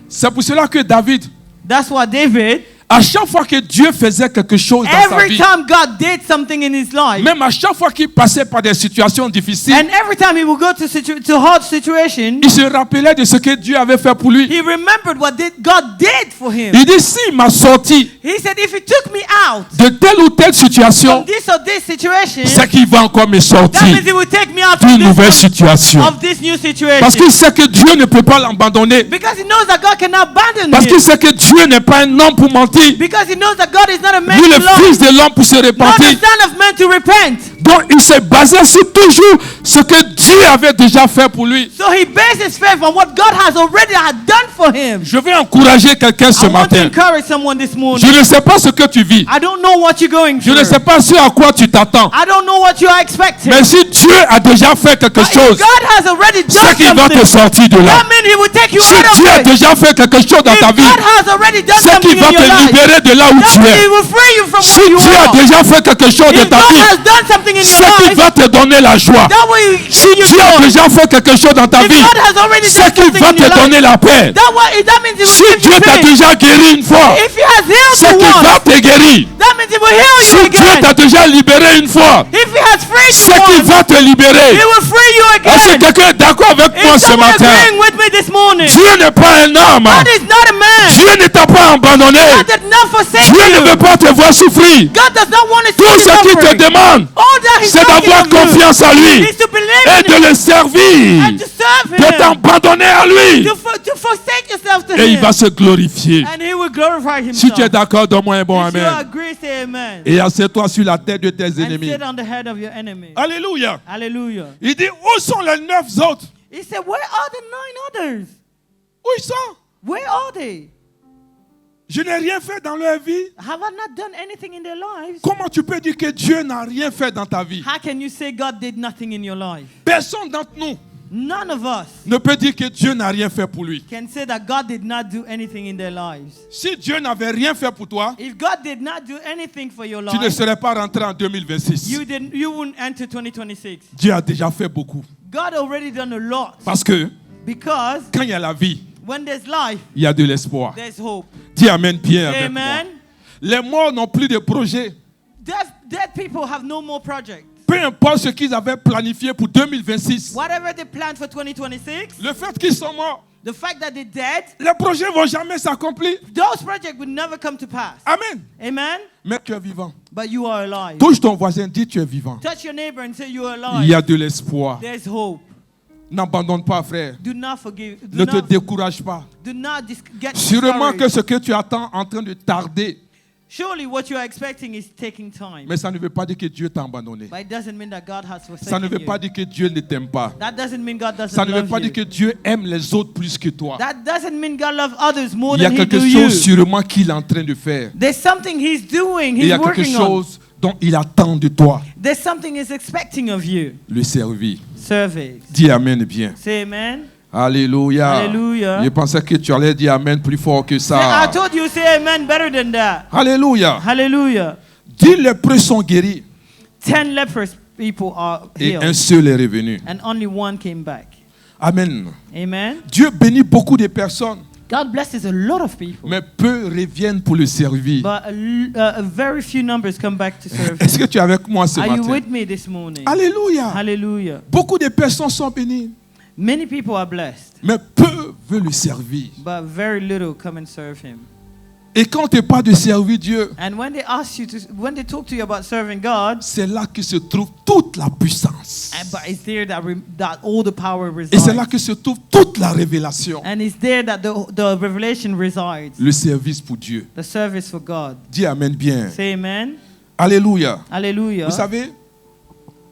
A: C'est pour cela que David,
B: That's why David,
A: à chaque fois que Dieu faisait quelque chose dans sa
B: every
A: vie,
B: time God did something in his life,
A: même à chaque fois qu'il passait par des situations difficiles,
B: and every time he would go to hard situations,
A: il se rappelait de ce que Dieu avait fait pour lui.
B: he remembered what God did for him.
A: Il dit, s'il m'a sorti
B: He said, if he took me out
A: de telle ou telle situation,
B: from this or this situation,
A: c'est qu'il va encore me
B: that means
A: sortir
B: he will take me out
A: d'une
B: from
A: nouvelle
B: this,
A: situation.
B: of this new
A: Parce qu'il
B: situation.
A: sait que Dieu ne peut pas l'abandonner.
B: Because he knows that God cannot abandon
A: Parce
B: him.
A: qu'il sait que Dieu n'est pas un homme pour mentir,
B: Because he knows that God is not a man
A: ni
B: to
A: le fils
B: lie,
A: de l'homme pour se
B: not the
A: repentir.
B: son of man to repent.
A: Donc il se basait sur toujours ce que Dieu avait déjà fait pour lui.
B: So he based his faith on what God has already had done for him.
A: Je vais encourager quelqu'un ce
B: I want to
A: matin.
B: encourage someone this
A: Je
B: morning.
A: ne sais pas ce que tu vis.
B: I don't know what you're going
A: Je
B: through.
A: ne sais pas ce à quoi tu t'attends.
B: I don't know what you are expecting.
A: Mais si Dieu a déjà fait quelque
B: But if
A: chose,
B: God has already
A: c'est
B: done
A: qu'il va te
B: something,
A: sortir de là.
B: that means he will take you
A: Si
B: out of
A: Dieu a
B: it.
A: déjà fait quelque chose dans
B: If
A: ta vie,
B: God has already done
A: c'est
B: something
A: qu'il va
B: in your
A: te
B: life,
A: libérer de là où
B: that
A: tu
B: means he
A: es.
B: will free you from
A: Si
B: where you
A: Dieu a
B: are.
A: déjà fait quelque chose de
B: If
A: ta
B: God
A: vie,
B: has done something in your
A: c'est qu'il
B: life,
A: va te donner la joie.
B: that will
A: Si
B: give you
A: Dieu a
B: joy.
A: déjà fait quelque chose dans ta
B: If
A: vie,
B: God has already
A: c'est
B: done
A: qu'il
B: something
A: va
B: in
A: te
B: your life,
A: donner la paix.
B: that means he
A: Si
B: will give
A: Dieu
B: you
A: t'a
B: peace.
A: déjà guéri une fois,
B: If he has healed
A: c'est
B: you
A: qu'il
B: once,
A: va te guérir.
B: that means he will heal
A: Si
B: you
A: Dieu
B: again.
A: t'a déjà libéré une fois,
B: If he has freed you
A: c'est qu'il
B: once,
A: va te libérer.
B: he will free you
A: Est-ce que
B: again.
A: quelqu'un est d'accord avec moi
B: Is
A: ce
B: someone
A: matin?
B: agreeing with me this morning?
A: Dieu n'est pas un homme.
B: God is not a man.
A: Dieu ne t'a pas abandonné.
B: God did not forsake
A: Dieu ne
B: you.
A: veut pas te voir souffrir.
B: God does not want to see
A: Tout
B: you
A: ce qu'il te
B: suffering.
A: demande,
B: All that he's
A: c'est
B: asking
A: d'avoir
B: of you
A: confiance en lui
B: is to believe
A: et
B: in
A: de
B: him
A: le servir,
B: and to serve
A: de
B: him,
A: t'abandonner à lui.
B: to forsake yourself to
A: Et il
B: him,
A: va se glorifier.
B: and he will glorify
A: Si
B: himself.
A: tu es d'accord, donne-moi un bon
B: If you
A: amen.
B: agree, say amen.
A: Et assieds-toi sur la tête de tes
B: And
A: ennemis.
B: sit on the head of your enemy.
A: Alléluia.
B: Hallelujah.
A: Il dit, où sont les 9 autres?
B: He said, where are the 9 others?
A: Où ils sont?
B: Where are they?
A: Je n'ai rien fait dans leur vie.
B: Have I not done anything in their lives?
A: Comment tu peux dire que Dieu n'a rien fait dans ta vie?
B: How can you say God did nothing in your life?
A: Personne d'entre nous
B: None of us
A: ne peut dire que Dieu n'a rien fait pour lui.
B: can say that God did not do anything in their lives.
A: Si Dieu n'avait rien fait pour toi,
B: If God did not do anything for your
A: tu ne
B: life,
A: serais pas rentré en 2026.
B: you wouldn't enter 2026.
A: Dieu a déjà fait beaucoup.
B: God already done a lot.
A: Parce que
B: Because
A: quand il y a la vie,
B: when there's life,
A: il y a de l'espoir.
B: there's hope.
A: Dis Amen bien avec moi.
B: Amen.
A: Les morts n'ont plus de projet.
B: Dead people have no more projects.
A: Peu importe ce qu'ils avaient planifié pour 2026.
B: Whatever they planned for 2026,
A: Le fait qu'ils sont morts,
B: the fact that they're dead,
A: les projets ne vont jamais s'accomplir.
B: those projects would never come to pass.
A: Amen.
B: Amen.
A: Mais tu es vivant.
B: But you are alive.
A: Touche ton voisin, dis tu es vivant.
B: Touch your neighbor and say you are
A: Il y
B: alive.
A: a de l'espoir.
B: There's hope.
A: N'abandonne pas, frère.
B: Do not forgive.
A: Ne te décourage pas.
B: Do not get
A: Sûrement que
B: discouraged.
A: ce que tu attends en train de tarder.
B: Surely what you are expecting is taking time.
A: Mais ça ne veut pas dire que Dieu t'a abandonné.
B: But it doesn't mean that God has
A: Ça ne
B: forsaken
A: veut
B: you.
A: pas dire que Dieu ne t'aime pas.
B: That doesn't mean God doesn't
A: Ça ne veut
B: love
A: pas
B: you.
A: dire que Dieu aime les autres plus que toi.
B: That doesn't mean God loves others more
A: Il y a
B: than He
A: quelque
B: do you.
A: chose sûrement qu'il est en train de faire.
B: There's something He's doing.
A: Il y
B: He's
A: a quelque
B: working on.
A: chose dont il attend de toi.
B: There's something He's expecting of you.
A: Le servir.
B: Service.
A: Dis Amen bien.
B: Say amen.
A: Alléluia.
B: Alléluia.
A: Je pensais que tu allais dire Amen plus fort que
B: I
A: ça.
B: told you say amen better than that.
A: Alléluia.
B: Hallelujah.
A: 10 lépreux sont guéris
B: 10 leprous people are
A: et un
B: healed,
A: seul est revenu.
B: and only one came back.
A: Amen.
B: Amen.
A: Dieu bénit beaucoup de personnes,
B: God blesses a lot of people,
A: mais peu reviennent pour le servir.
B: but a very few numbers come back to serve
A: Est-ce
B: Him.
A: que tu es avec moi ce
B: Are you
A: matin?
B: with me this morning?
A: Alléluia.
B: Hallelujah.
A: Beaucoup de personnes sont bénies,
B: Many people are blessed,
A: mais peu veulent le servir.
B: but very little come and serve Him.
A: Et quand on te parle de servir Dieu,
B: And when they ask you to, when they talk to you about serving God,
A: c'est là que se trouve toute la puissance.
B: but it's there that all the power
A: Et c'est là
B: resides,
A: que se trouve toute la révélation.
B: and it's there that the revelation resides.
A: Le service pour Dieu.
B: The service for God.
A: Dis Amen bien.
B: Say amen.
A: Alléluia.
B: Hallelujah.
A: Vous savez,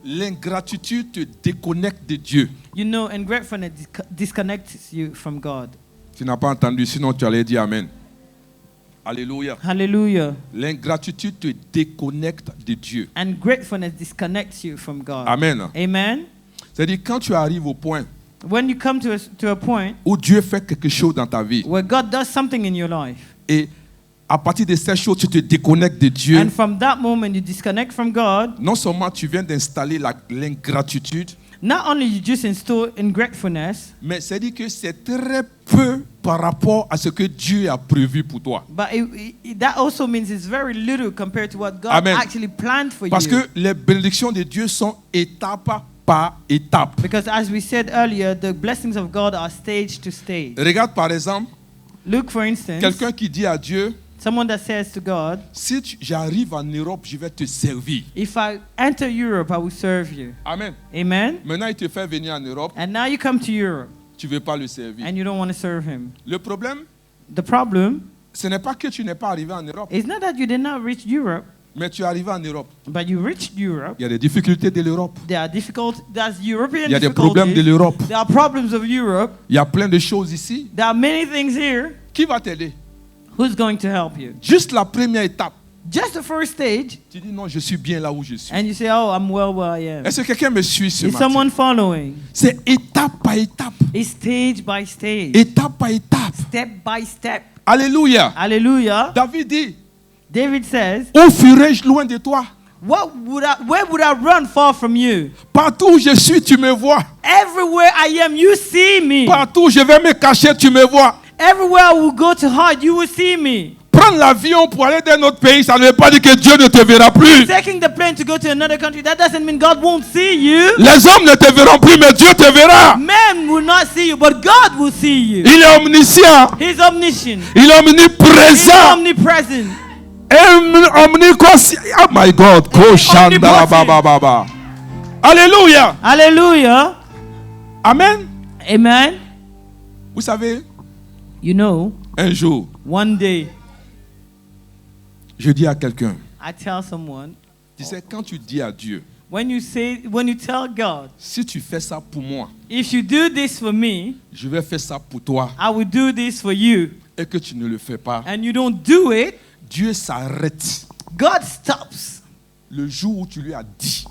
A: l'ingratitude te déconnecte de Dieu.
B: You know, ungratefulness disconnects you from God.
A: Tu n'as pas entendu, sinon tu allais dire Amen. Alléluia.
B: Hallelujah.
A: L'ingratitude te déconnecte de Dieu.
B: And gratefulness disconnects you from God.
A: Amen.
B: Amen.
A: C'est-à-dire quand tu arrives au point
B: When you come to a point
A: où Dieu fait quelque chose dans ta vie
B: where God does something in your life,
A: et à partir de cette chose, tu te déconnectes de Dieu,
B: and from that moment you disconnect from God,
A: non seulement tu viens d'installer l'ingratitude,
B: Not only you just install in gratefulness,
A: mais c'est dit que c'est très peu par rapport à ce que Dieu a prévu pour toi.
B: but that also means it's very little compared to what God
A: Amen.
B: actually planned for
A: Parce
B: you.
A: que les bénédictions de Dieu sont étape par étape.
B: Because as we said earlier, the blessings of God are stage to stage.
A: Regarde par exemple,
B: Look, for instance,
A: quelqu'un qui dit à Dieu,
B: someone that says to God,
A: si j'arrive en Europe, je vais te servir.
B: if I enter Europe, I will serve you.
A: Amen.
B: Amen?
A: Maintenant, il te fait venir en Europe,
B: And now you come to Europe
A: tu ne veux pas le servir.
B: and you don't want to serve him.
A: Le problème,
B: The problem
A: ce n'est pas que tu n'es pas arrivé en Europe,
B: is not that you did not reach Europe,
A: mais tu es arrivé en Europe.
B: but you reached Europe.
A: Il y a des difficultés de l'Europe.
B: There are that's European
A: Il y a des problèmes de
B: difficulties.
A: l'Europe.
B: There are problems of Europe.
A: Il y a plein de choses ici.
B: There are many things here.
A: Qui va t'aider?
B: Who's going to help you?
A: Juste la première étape.
B: Just the first stage,
A: Tu dis non, je suis bien là où je suis.
B: and you say, oh, I'm well where I am.
A: Est-ce que quelqu'un me suit ce
B: Is
A: matin?
B: someone following?
A: C'est étape par étape.
B: It's stage by stage,
A: Étape par étape.
B: step by step.
A: Alléluia.
B: Hallelujah.
A: David dit,
B: David says,
A: où fuirai-je loin de toi?
B: where would I run far from you?
A: Partout où je suis, tu me vois.
B: Everywhere I am, you see me.
A: Partout où je vais me cacher, tu me vois.
B: Everywhere I will go to hide, you will see me.
A: Prendre l'avion pour aller dans notre pays, ça ne veut pas dire que Dieu ne te verra plus.
B: Taking the plane to go to another country, that doesn't mean God won't see you.
A: Les hommes ne te verront plus, mais Dieu te verra.
B: Men will not see you, but God will see you.
A: Il est omniscient.
B: He's omniscient.
A: Il est
B: He's
A: omniprésent.
B: omnipresent.
A: Omniconscient. Oh my God. Koshanda baba baba. Alléluia.
B: Hallelujah.
A: Amen.
B: Amen.
A: Vous savez,
B: You know,
A: un jour,
B: one day
A: je dis à quelqu'un,
B: I tell someone,
A: tu sais, quand tu dis à Dieu,
B: when you tell God,
A: si tu fais ça pour moi,
B: if you do this for me,
A: je vais faire ça pour toi,
B: I will do this for you,
A: et que tu ne le fais pas,
B: and you don't do it,
A: Dieu s'arrête
B: God stops.
A: le jour où tu lui as dit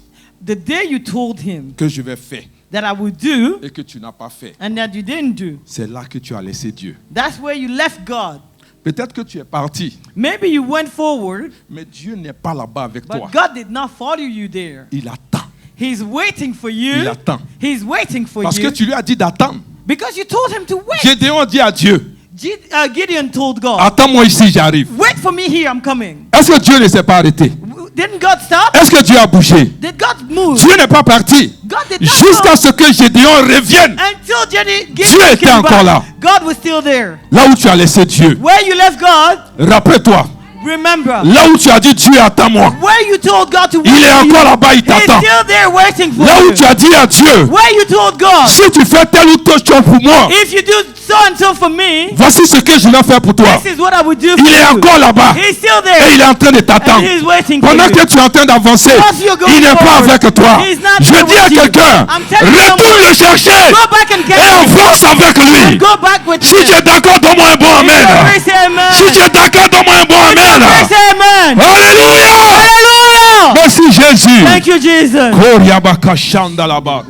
B: The day you told him
A: que je vais faire
B: that I will do
A: et que tu n'as pas fait,
B: and that you didn't do,
A: c'est là que tu as laissé Dieu.
B: that's where you left God.
A: Peut-être que tu es parti,
B: Maybe you went forward,
A: mais Dieu n'est pas là-bas avec toi.
B: but God did not follow you there.
A: Il attend.
B: He's waiting for you.
A: Il attend.
B: He's waiting for
A: Parce que
B: you
A: tu lui as dit d'attendre.
B: because you told him to wait.
A: Gédéon dit à Dieu,
B: Gideon told God,
A: attends-moi ici, j'arrive.
B: wait for me here, I'm coming.
A: Est-ce que Dieu ne s'est pas arrêté?
B: Didn't God stop?
A: Est-ce que Dieu a bougé?
B: Did God move?
A: Dieu n'est pas parti
B: God did not
A: jusqu'à
B: move
A: ce que Gédéon revienne.
B: until Gideon
A: Dieu était
B: came
A: encore
B: back.
A: là.
B: God was still there.
A: Là où tu as laissé Dieu.
B: Where you left God,
A: Rappelle-toi.
B: remember.
A: Là où tu as dit Dieu, attends-moi.
B: Where you told God to wait
A: Il est
B: for you,
A: encore là-bas, il
B: He's
A: t'attend.
B: still there waiting for
A: Là où
B: you.
A: tu as dit à Dieu,
B: Where you told God,
A: si tu fais telle ou telle chose pour moi,
B: if you do so and so for me,
A: voici ce que je vais faire pour toi.
B: this is what I would do for
A: Il est
B: you.
A: encore là-bas.
B: He's still
A: Et
B: there.
A: il est en train de
B: And
A: t'attendre.
B: he's waiting for
A: Pendant
B: you.
A: que tu es en train d'avancer,
B: As you're going
A: il n'est pas
B: forward,
A: avec toi.
B: he's not
A: Je
B: there
A: dis à
B: with you.
A: quelqu'un,
B: I'm telling
A: retourne le chercher
B: Go back and
A: et
B: get him.
A: avance avec lui.
B: Go back with
A: Si
B: him.
A: tu es d'accord, donne-moi un bon amen.
B: Everybody say amen.
A: Si tu es d'accord, donne-moi un bon amen.
B: Everybody say amen.
A: Alléluia.
B: Hallelujah.
A: Merci Jésus.
B: Thank you, Jesus.
A: Koriabaka Shanda là-bas.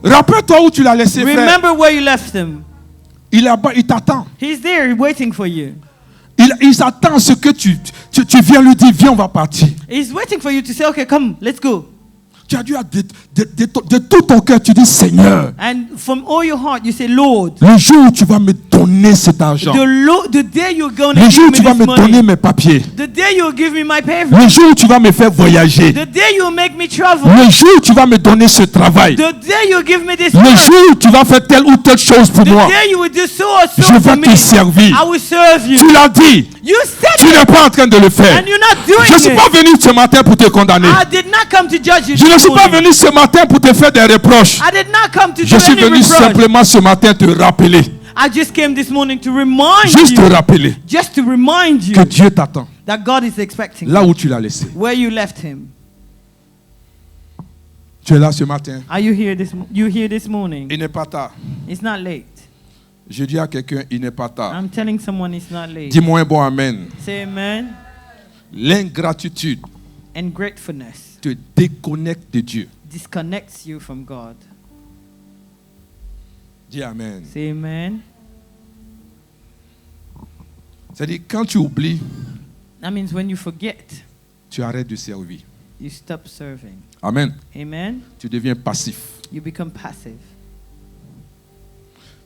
A: Rappelle-toi où tu l'as laissé, frère.
B: Remember where you left him.
A: Il est là-bas, il t'attend.
B: He's there waiting for you.
A: Il s'attend à ce que tu viens lui dire, viens, on va partir.
B: He's waiting for you to say, okay, come, let's go.
A: Tu as dû de tout ton cœur, tu dis, Seigneur,
B: And from all your heart, you say, Lord,
A: le jour où tu vas me donner cet argent,
B: the day you're going to
A: le jour où
B: give
A: tu
B: me
A: vas
B: this
A: me
B: money,
A: donner mes papiers,
B: the day you'll give me my papers,
A: le jour où tu vas me faire voyager,
B: the day you'll make me travel,
A: le jour où tu vas me donner ce travail,
B: the day you'll give me this
A: le
B: work,
A: jour où tu vas faire telle ou telle chose pour
B: the
A: moi,
B: day you will do so or so
A: je
B: for
A: vais
B: me,
A: te servir.
B: I will serve you.
A: Tu l'as dit,
B: You said
A: tu
B: it,
A: n'es pas en train de le faire.
B: and you're not doing
A: Je ne suis
B: it.
A: pas venu ce matin pour te condamner.
B: I did not come to judge you.
A: Je ne
B: this
A: suis pas
B: morning.
A: venu ce matin pour te faire des reproches.
B: I did not come to
A: Je
B: do
A: suis
B: any
A: venu
B: reproach.
A: simplement ce matin te rappeler,
B: I just came this morning to remind
A: juste te
B: you,
A: rappeler
B: just to remind you
A: que Dieu t'attend
B: that God is expecting
A: là où tu l'as laissé.
B: where you left him.
A: Tu es là ce matin.
B: Are you here this morning?
A: Il n'est pas tard.
B: It's not late.
A: Je dis à quelqu'un, il n'est pas tard.
B: I'm telling someone it's not late.
A: Dis-moi un bon amen.
B: Say amen.
A: L'ingratitude
B: And gratefulness
A: te déconnecte de Dieu.
B: disconnects you from God.
A: Dis amen.
B: Say amen.
A: C'est-à-dire, quand tu oublies,
B: That means when you forget,
A: tu arrêtes de servir.
B: you stop serving.
A: Amen.
B: Amen.
A: Tu deviens passif.
B: You become passive.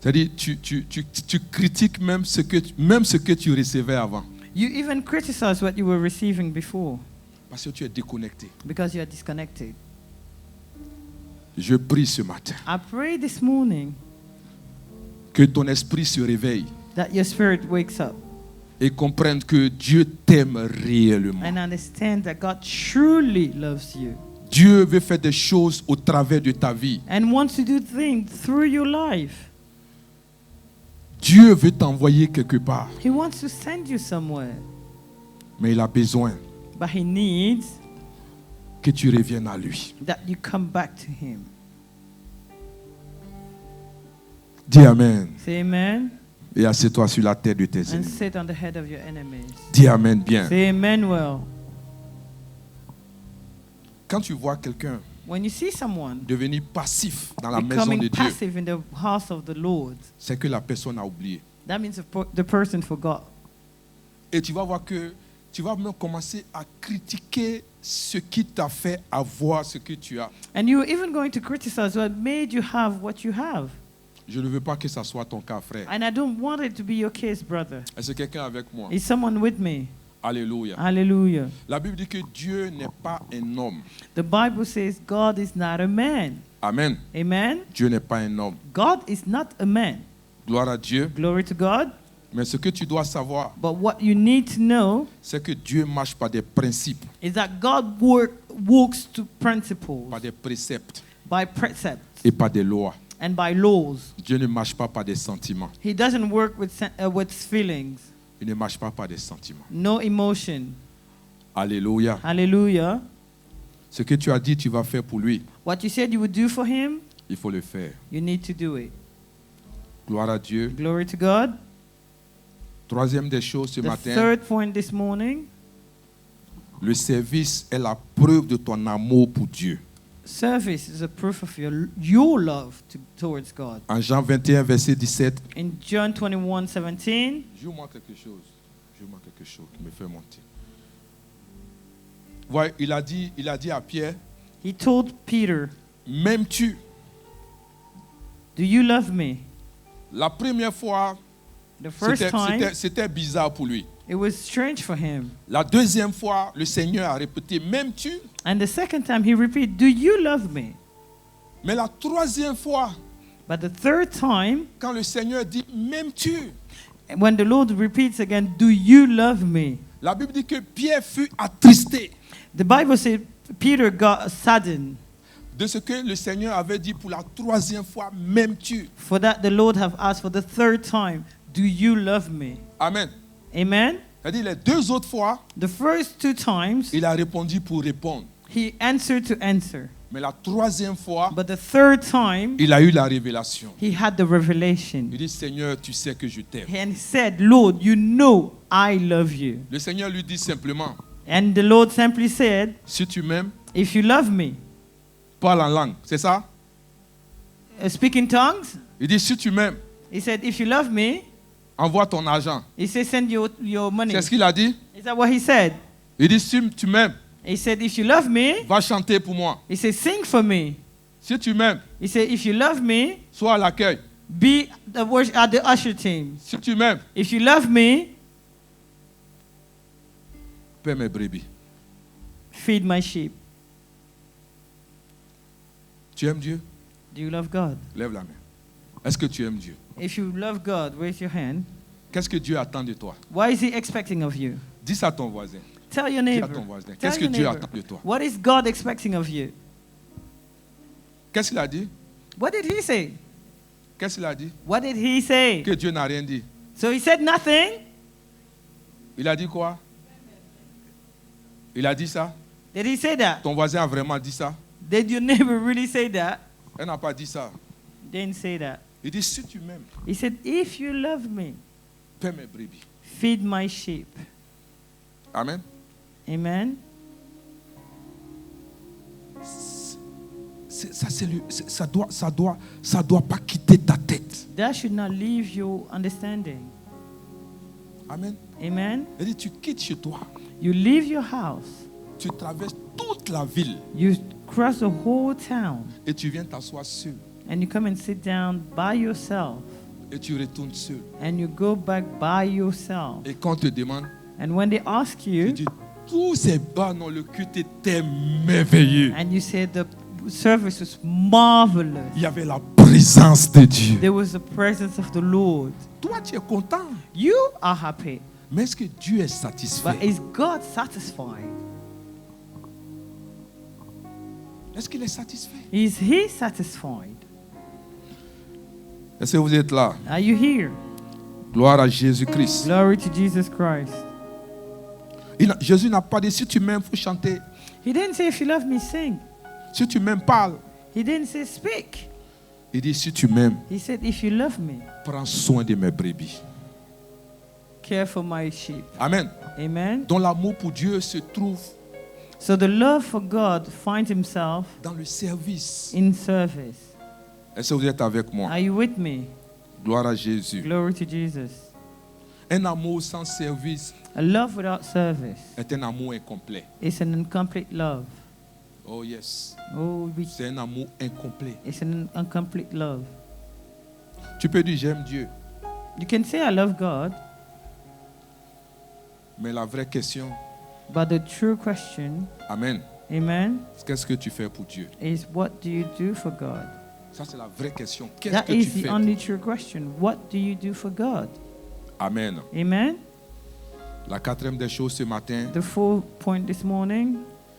A: C'est-à-dire, tu critiques même ce que tu recevais avant.
B: You even criticize what you were receiving before
A: Parce que tu es déconnecté.
B: because you are disconnected.
A: Je prie ce matin
B: I pray this morning
A: que ton esprit se réveille
B: that your spirit wakes up
A: et comprenne que Dieu t'aime réellement.
B: and understand that God truly loves you
A: Dieu veut faire des choses au travers de ta vie.
B: and wants to do things through your life.
A: Dieu veut t'envoyer quelque part,
B: He wants to send you somewhere,
A: mais il a besoin
B: but He needs
A: que tu reviennes à lui.
B: that you come back to Him.
A: Dis Amen.
B: Say amen
A: Et assieds-toi sur la tête de tes
B: and
A: ennemis.
B: sit on the head of your enemies.
A: Dis Amen bien.
B: Say amen well.
A: Quand tu vois quelqu'un
B: When you see someone
A: devenir passif dans la maison
B: becoming
A: de Dieu,
B: passive in the house of the Lord,
A: c'est que la personne a oublié.
B: that means the person forgot.
A: Et tu vas voir que tu vas même commencer à critiquer ce qui t'a fait avoir ce que tu as.
B: And you're even going to criticize what made you have what you have.
A: Je ne veux pas que ça soit ton cas, frère.
B: And I don't want it to be your case, brother.
A: Est-ce que quelqu'un avec moi?
B: Is someone with me?
A: Alléluia.
B: Hallelujah.
A: La Bible dit que Dieu n'est pas un homme.
B: The Bible says God is not a man.
A: Amen.
B: Amen.
A: Dieu n'est pas un homme.
B: God is not a man.
A: Gloire à Dieu.
B: Glory to God.
A: Mais ce que tu dois savoir,
B: But what you need to know
A: c'est que Dieu marche par des principes,
B: is that God walks to principles,
A: par des préceptes
B: by precepts,
A: et par des lois.
B: and by laws.
A: Dieu ne marche pas par des sentiments.
B: He doesn't work with feelings.
A: Il ne marche pas par des sentiments.
B: No emotion.
A: Alléluia.
B: Hallelujah.
A: Ce que tu as dit, tu vas faire pour lui.
B: What you said you would do for him,
A: Il faut le faire.
B: you need to do it.
A: Gloire à Dieu.
B: Glory to God.
A: Troisième des choses ce
B: The
A: matin,
B: third point this morning,
A: le service est la preuve de ton amour pour Dieu.
B: service is a proof of your love towards God.
A: En Jean 21, verset 17,
B: In John 21:17,
A: joue-moi quelque chose. Joue-moi quelque chose qui me fait monter. Ouais, il a dit à Pierre,
B: he told Peter,
A: m'aimes-tu?
B: do you love me?
A: La première fois,
B: The first time,
A: c'était bizarre pour lui.
B: it was strange for him.
A: La deuxième fois, le Seigneur a répété, m'aimes-tu?
B: And the second time he repeated, do you love me?
A: Mais la troisième fois,
B: But the third time,
A: quand le Seigneur dit, m'aimes-tu?
B: when the Lord repeats again, do you love me?
A: La Bible dit que Pierre fut attristé
B: The Bible says Peter got saddened
A: de ce que le Seigneur avait dit pour la troisième fois, m'aimes-tu?
B: for that the Lord have asked for the third time, do you love me?
A: Amen.
B: Amen.
A: C'est-à-dire les deux autres fois,
B: The first two times,
A: il a répondu pour répondre.
B: he answered to answer.
A: Mais la troisième fois,
B: But the third time,
A: il a eu la révélation.
B: he had the revelation.
A: Il dit, Seigneur, tu sais que je t'aime.
B: And he said, Lord, you know I love you.
A: Le Seigneur lui dit simplement,
B: And the Lord simply said,
A: si tu m'aimes,
B: if you love me,
A: parle en langue. C'est ça?
B: speak in tongues.
A: Il dit, si tu m'aimes,
B: He said, if you love me,
A: envoie ton argent.
B: he said, send your money.
A: C'est ce qu'il a dit?
B: Is that what he said?
A: Il dit, si tu m'aimes,
B: He said, if you love me,
A: va chanter pour moi.
B: he said, sing for me.
A: Si tu m'aimes,
B: He said, if you love me,
A: sois à l'accueil.
B: be at the usher team.
A: Si tu m'aimes,
B: If you love me,
A: paie mes brebis.
B: feed my sheep.
A: Tu aimes Dieu?
B: Do you love God?
A: Lève la main. Est-ce que tu aimes Dieu?
B: If you love God, raise your hand.
A: Qu'est-ce que Dieu attend de toi?
B: What is he expecting of you?
A: Dis ça à ton voisin.
B: Tell your
A: Dis à
B: neighbor.
A: ton voisin.
B: Tell
A: Qu'est-ce que
B: your
A: Dieu
B: neighbor.
A: attend de toi?
B: What is God expecting of you?
A: Qu'est-ce qu'il a dit?
B: What did he say?
A: Qu'est-ce qu'il a dit?
B: What did he say?
A: Que Dieu n'a rien dit.
B: So he said nothing.
A: Il a dit quoi? Il a dit ça?
B: Did he say that?
A: Ton voisin a vraiment dit ça?
B: Did your neighbor really say that?
A: Elle n'a pas dit ça.
B: Didn't say that.
A: Il dit, si tu m'aimes,
B: He said, if you love me,
A: paie mes brebis.
B: feed my sheep.
A: Amen.
B: Amen.
A: Ça doit pas quitter ta tête.
B: That should not leave your understanding.
A: Amen.
B: Amen.
A: Il dit, tu quittes chez toi.
B: You leave your house.
A: Tu traverses toute toute la ville
B: You cross the whole town
A: et tu viens t'asseoir seul
B: and you come and sit down by yourself
A: et tu retournes seul.
B: and you go back by yourself.
A: Et quand on te demande,
B: And when they ask
A: tu
B: you
A: dis, tous ces bas, non, le culte était merveilleux.
B: and you say the service was marvelous,
A: Il y avait la présence de Dieu.
B: there was the presence of the Lord,
A: Toi, tu es content.
B: you are happy.
A: Mais est-ce que Dieu est satisfait?
B: But is God satisfied?
A: Est-ce qu'il est satisfait?
B: Is He satisfied?
A: Est-ce que vous êtes là?
B: Are you here?
A: Gloire à Jésus-Christ.
B: Glory to Jesus Christ.
A: Jésus n'a pas dit si tu m'aimes, il faut chanter.
B: He didn't say if you love me, sing.
A: Si tu m'aimes, parle.
B: He didn't say speak.
A: Il dit si tu m'aimes,
B: He said if you love me,
A: prends soin de mes brebis.
B: care for my sheep.
A: Amen.
B: Amen.
A: Donc l'amour pour Dieu se trouve
B: So the love for God finds himself
A: dans le service.
B: in service.
A: Est-ce que vous êtes avec moi?
B: Are you with me?
A: Gloire à Jésus.
B: Glory to Jesus.
A: Un amour sans service
B: A love without service
A: est un amour incomplet.
B: is an incomplete love.
A: Oh yes.
B: Oh,
A: C'est un amour incomplet.
B: it's an incomplete love.
A: Tu peux dire j'aime Dieu,
B: You can say I love God,
A: mais la vraie question,
B: but the true question,
A: amen,
B: amen,
A: qu'est-ce que tu fais pour Dieu?
B: is what do you do for God?
A: Ça c'est la vraie question. Qu'est-ce
B: That
A: que tu
B: is
A: fais?
B: the only true question. What do you do for God?
A: Amen.
B: Amen.
A: La quatrième des choses ce matin,
B: The fourth point this morning,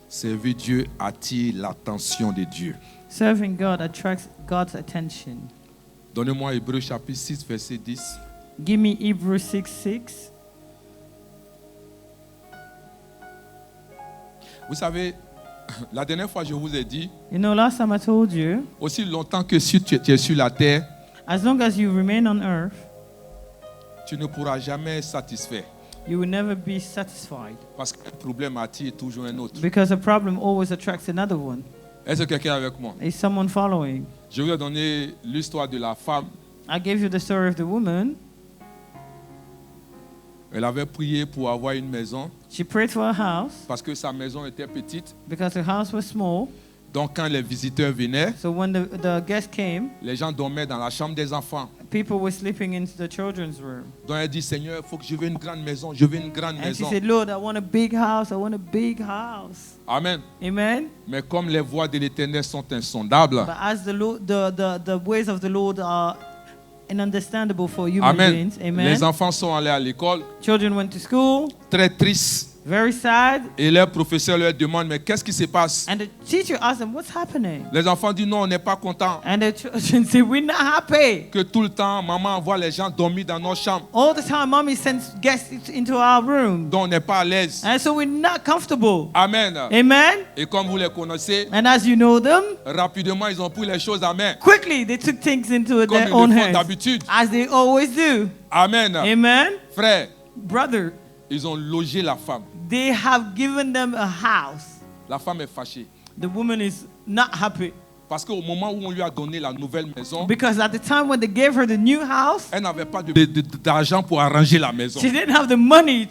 A: servir Dieu attire l'attention de Dieu.
B: serving God attracts God's attention.
A: Donnez-moi Hébreux chapitre 6, verset 10.
B: Give me Hebrews 6:6.
A: Vous savez, la dernière fois je vous ai dit,
B: You know, last time I told you,
A: aussi longtemps que si tu es sur la terre,
B: as long as you remain on earth,
A: tu ne pourras jamais être satisfait.
B: you will never be satisfied.
A: Parce qu'un problème attire toujours un autre.
B: Because a problem always attracts another one.
A: Est-ce que quelqu'un est avec moi?
B: Is someone following?
A: Je vous ai donné l'histoire de la femme.
B: I gave you the story of the woman.
A: Elle avait prié pour avoir une maison
B: She prayed for a house
A: parce que sa maison était petite.
B: because her house was small.
A: Donc quand les visiteurs venaient,
B: So when the guests came,
A: les gens dormaient dans la chambre des enfants.
B: people were sleeping in the children's room.
A: Donc elle dit, Seigneur, il faut que je veux une grande maison. Je veux une grande
B: And she
A: maison.
B: said, Lord, I want a big house. I want a big house.
A: Amen.
B: Amen.
A: Mais comme les voies de l'Éternel sont insondables,
B: But as the ways of the Lord are ununderstandable for human
A: Amen.
B: beings, amen.
A: Les enfants sont allés à l'école,
B: Children went to school,
A: très tristes.
B: very sad.
A: Et leur professeur leur demande, mais qu'est-ce qui se passe?
B: And the teacher asked them, what's happening?
A: Les enfants disent, non, on n'est pas contents.
B: And the children said, we're not happy.
A: Que tout le temps, maman envoie les gens dormir dans nos chambres.
B: All the time, mommy sends guests into our room.
A: Donc on n'est pas à l'aise.
B: And so we're not comfortable.
A: Amen.
B: Amen.
A: Et comme vous les connaissez,
B: And as you know them,
A: rapidement, ils ont pris les choses en main.
B: quickly they took things into
A: Comme
B: their
A: ils
B: own
A: le font
B: hands.
A: d'habitude.
B: As they always do.
A: Amen.
B: Amen.
A: Frère,
B: Brother,
A: ils ont logé la femme.
B: they have given them a house.
A: La femme est fâchée.
B: The woman is not happy.
A: Parce qu'au moment où on lui a donné la nouvelle maison,
B: Because at the time when they gave her the new house,
A: elle n'avait pas d'argent pour arranger la maison.
B: she didn't have the money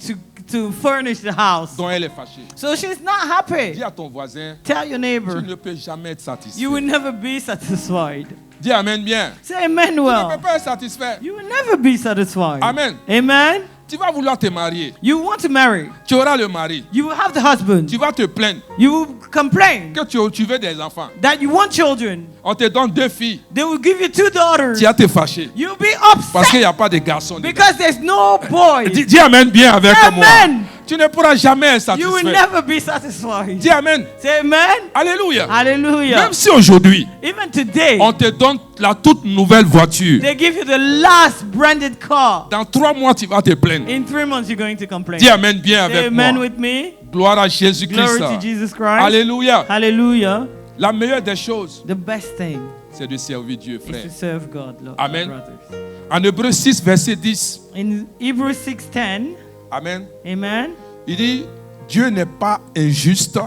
B: to furnish the house.
A: Donc elle est fâchée.
B: So she's not happy.
A: Dis à ton voisin,
B: Tell your
A: tu
B: neighbor,
A: ne peux jamais être satisfait.
B: you will never be satisfied.
A: Dis Amen bien.
B: Say amen
A: Tu ne
B: well.
A: peux pas être satisfait.
B: You will never be satisfied.
A: Amen.
B: Amen.
A: Tu vas vouloir te marier.
B: You want to marry.
A: Tu auras le mari.
B: You will have the husband.
A: Tu vas te plaindre
B: You will complain
A: que tu veux des enfants.
B: that you want children.
A: On te donne 2 filles.
B: They will give you 2 daughters.
A: Tu vas te fâcher.
B: You'll be
A: Parce qu'il
B: upset
A: n'y a pas de garçons. dedans.
B: because there's no boy.
A: Dis Amen bien avec moi.
B: Amen.
A: Tu ne pourras jamais être
B: You will
A: satisfait.
B: never be satisfied.
A: Dis Amen.
B: Say amen.
A: Alléluia.
B: Hallelujah.
A: Même si aujourd'hui,
B: Even today,
A: on te donne la toute nouvelle voiture,
B: they give you the last branded car.
A: dans 3 mois, tu vas te plaindre.
B: In 3 months, you're going to complain.
A: Dis Amen bien
B: Say
A: avec
B: amen
A: moi.
B: with me.
A: Gloire à
B: Glory
A: Jésus-Christ.
B: to Jesus Christ.
A: Alléluia.
B: Hallelujah.
A: La meilleure des choses,
B: The best thing
A: c'est de servir Dieu,
B: is
A: frère.
B: to serve God, Lord,
A: Amen.
B: brothers.
A: En Hébreux 6, verset 10.
B: In Hebrews 6:10,
A: Amen.
B: amen.
A: Il dit, Dieu n'est pas injuste